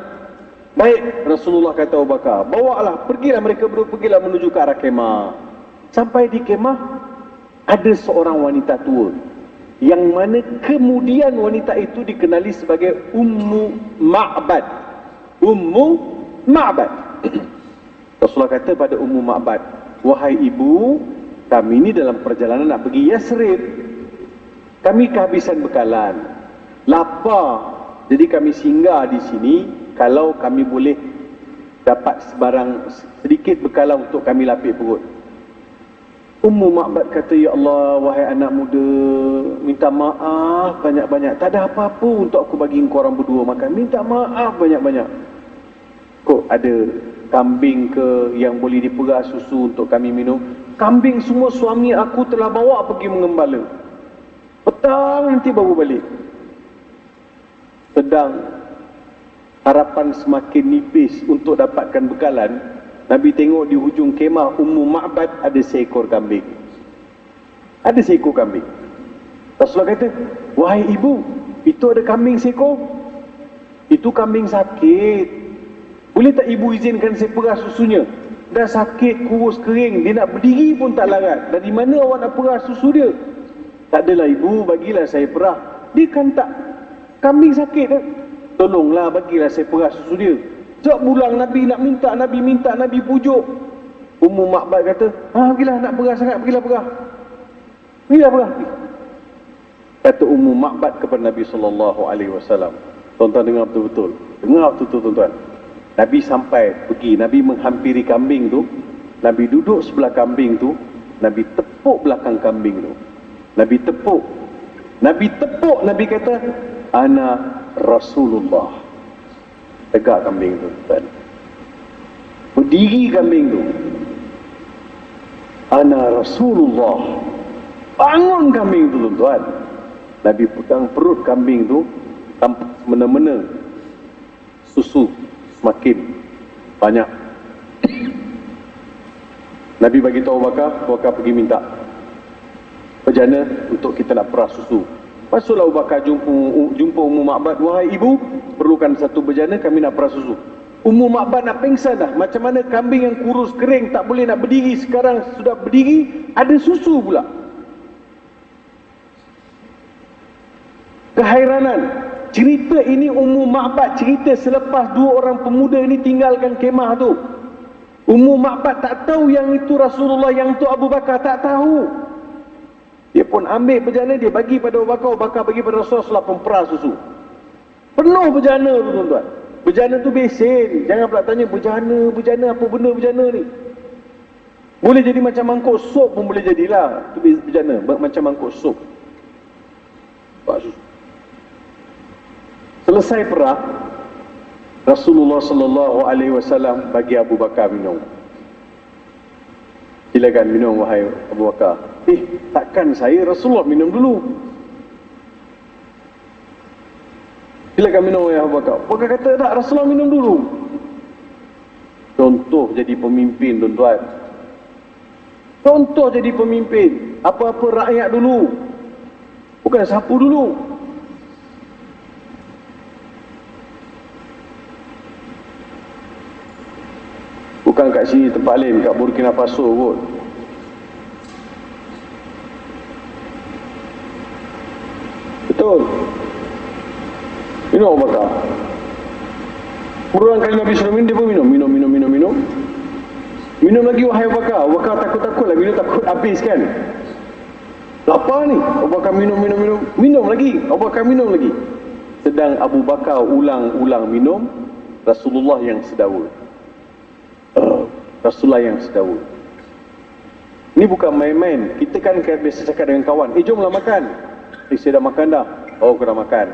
Baik, Rasulullah kata Abu Bakar, bawalah, pergilah mereka berdua, pergilah menuju ke arah kemah. Sampai di kemah, ada seorang wanita tua yang mana kemudian wanita itu dikenali sebagai Ummu Ma'bad. Ummu Ma'bad. Rasulullah kata pada Ummu Ma'bad, wahai ibu, kami ni dalam perjalanan nak pergi Yasrib. Kami kehabisan bekalan, lapar. Jadi kami singgah di sini. Kalau kami boleh dapat sebarang sedikit bekalan untuk kami lapik perut. Ummu Ma'bad kata, ya Allah, wahai anak muda, minta maaf banyak-banyak. Tak ada apa-apa untuk aku bagi korang berdua makan. Minta maaf banyak-banyak. Kok ada kambing ke yang boleh diperah susu untuk kami minum? Kambing semua suami aku telah bawa pergi mengembala. Petang nanti baru balik. Sedang harapan semakin nipis untuk dapatkan bekalan, Nabi tengok di hujung kemah Ummu Ma'bad ada seekor kambing. Ada seekor kambing. Rasulullah kata, wahai ibu, itu ada kambing seekor. Itu kambing sakit. Boleh tak ibu izinkan saya perah susunya? Dah sakit, kurus, kering, dia nak berdiri pun tak larat. Dari mana awak nak perah susu dia? Tak adalah ibu, bagilah saya perah. Dia kan tak, kambing sakit. Tolonglah, bagilah saya perah susu dia. Sekejap pulang Nabi nak minta, Nabi pujuk. Ummu Ma'bad kata, pergilah nak perah sangat, pergilah perah. Pergilah perah. Kata Ummu Ma'bad kepada Nabi SAW. Tuan-tuan dengar betul-betul. Dengar betul-betul tuan-tuan. Nabi sampai pergi, Nabi menghampiri kambing tu, Nabi duduk sebelah kambing tu, Nabi tepuk belakang kambing tu. Nabi tepuk, Nabi kata, ana Rasulullah. Tegak kambing tu, tuan. Berdiri kambing tu. Ana Rasulullah. Bangun kambing tu, tuan. Nabi pegang perut kambing tu, tampak semena-mena susu semakin banyak. Nabi bagi tahu Abu Bakar pergi minta bejana untuk kita nak perah susu. Masuklah Abu Bakar jumpa Ummu Ma'bad, wahai ibu, perlukan satu bejana, kami nak perah susu. Ummu Ma'bad nak pengsan dah. Macam mana kambing yang kurus kering tak boleh nak berdiri, sekarang sudah berdiri, ada susu pula. Kehairanan. Cerita ini Ummu Ma'bad cerita selepas dua orang pemuda ini tinggalkan kemah tu. Ummu Ma'bad tak tahu yang itu Rasulullah, yang itu Abu Bakar, tak tahu. Dia pun ambil bejana, dia bagi pada Abu Bakar, Abu Bakar bagi pada Rasulullah peras susu. Penuh bejana tu tuan-tuan. Bejana tu besin. Jangan pula tanya bejana apa benda bejana ni. Boleh jadi macam mangkuk sup pun boleh jadilah. Tu bejana macam mangkuk sup. Selesai perang, Rasulullah sallallahu alaihi wasallam bagi Abu Bakar minum. Silakan minum wahai Abu Bakar. Takkan saya Rasulullah minum dulu. Silakan minum wahai Abu Bakar. Abu Bakar kata tak, Rasulullah minum dulu. Contoh jadi pemimpin tuan-tuan. Contoh jadi pemimpin. Apa-apa rakyat dulu, bukan sapu dulu. Bukan kat sini tempat lain, kat Burkina Faso kot. Betul. Minum Abu Bakar. Berulang kali Nabi suruh minum, dia pun minum. Minum lagi wahai Abu Bakar. Abu Bakar takut-takut lah, minum takut habis kan. Lapar ni. Abu Bakar minum lagi. Abu Bakar minum lagi. Sedang Abu Bakar ulang-ulang minum, Rasulullah yang sedawa. Rasulullah yang sedawa. Ini bukan main-main. Kita kan biasa cakap dengan kawan, jomlah makan. Saya dah makan dah. Oh, kau dah makan.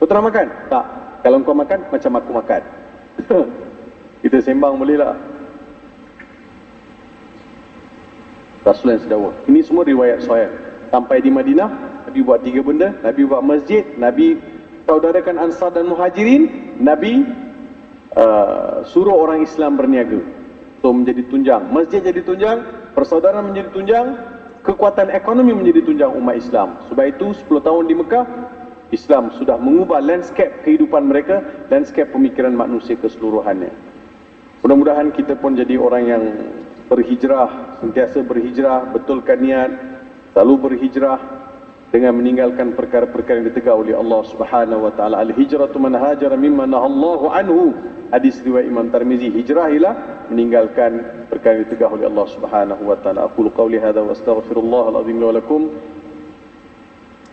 Kau tak nak makan? Tak. Kalau kau makan, macam aku makan. Kita sembang boleh lah. Rasulullah yang sedawa. Ini semua riwayat sahih. Sampai di Madinah, Nabi buat 3 benda. Nabi buat masjid, Nabi saudarakan Ansar dan Muhajirin, Nabi suruh orang Islam berniaga. So menjadi tunjang, masjid jadi tunjang, persaudaraan menjadi tunjang, kekuatan ekonomi menjadi tunjang umat Islam. Sebab itu 10 tahun di Mekah, Islam sudah mengubah landscape kehidupan mereka, landscape pemikiran manusia keseluruhannya. Mudah-mudahan kita pun jadi orang yang berhijrah, sentiasa berhijrah, betulkan niat, selalu berhijrah dengan meninggalkan perkara-perkara yang ditegak oleh Allah Subhanahu wa taala. Al-hijratu man hajara mimma nahallahu anhu. Hadis riwayat Imam Tirmizi, hijrah ialah meninggalkan perkara yang ditegak oleh Allah Subhanahu wa taala. Aqulu qawli hadza wa astaghfirullah al-azim li wa lakum.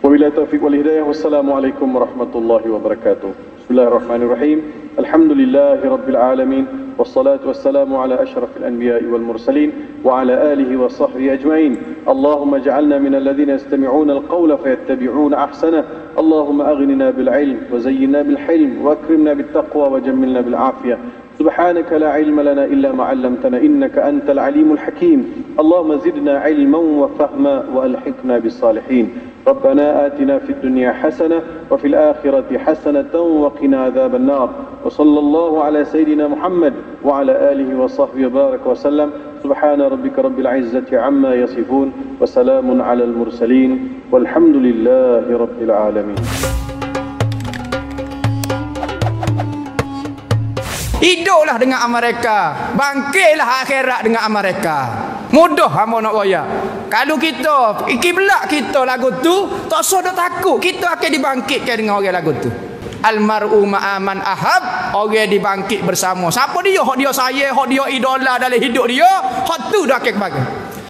Wabillahi taufiq wal hidayah. Wassalamualaikum warahmatullahi wabarakatuh. Bismillahirrahmanirrahim. Alhamdulillahi rabbil alamin. والصلاة والسلام على أشرف الأنبياء والمرسلين وعلى آله وصحبه أجمعين. اللهم اجعلنا من الذين يستمعون القول فيتبعون أحسنه. اللهم أغننا بالعلم وزينا بالحلم وأكرمنا بالتقوى وجملنا بالعافية. سبحانك لا علم لنا إلا ما علمتنا إنك أنت العليم الحكيم. اللهم زدنا علما وفهما وألحقنا بالصالحين. ربنا آتنا في الدنيا حسنة وفي الآخرة حسنة وقنا عذاب النار. وصلى الله على سيدنا محمد وعلى آله وصحبه وبارك وسلم. سبحان ربك رب العزة عما يصفون وسلام على المرسلين والحمد لله رب العالمين. Hiduplah dengan Amerika, bangkitlah akhirat dengan Amerika. Mudah hamba nak raya. Kalau kita kiblat kita lagu tu, tak usah takut, kita akan dibangkitkan dengan orang lagu tu. Almar'u ma'aman ahab, orang dibangkit bersama. Siapa dia? Hak dia sayang, hak dia idola dalam hidup dia, hak tu dah akan kebagi.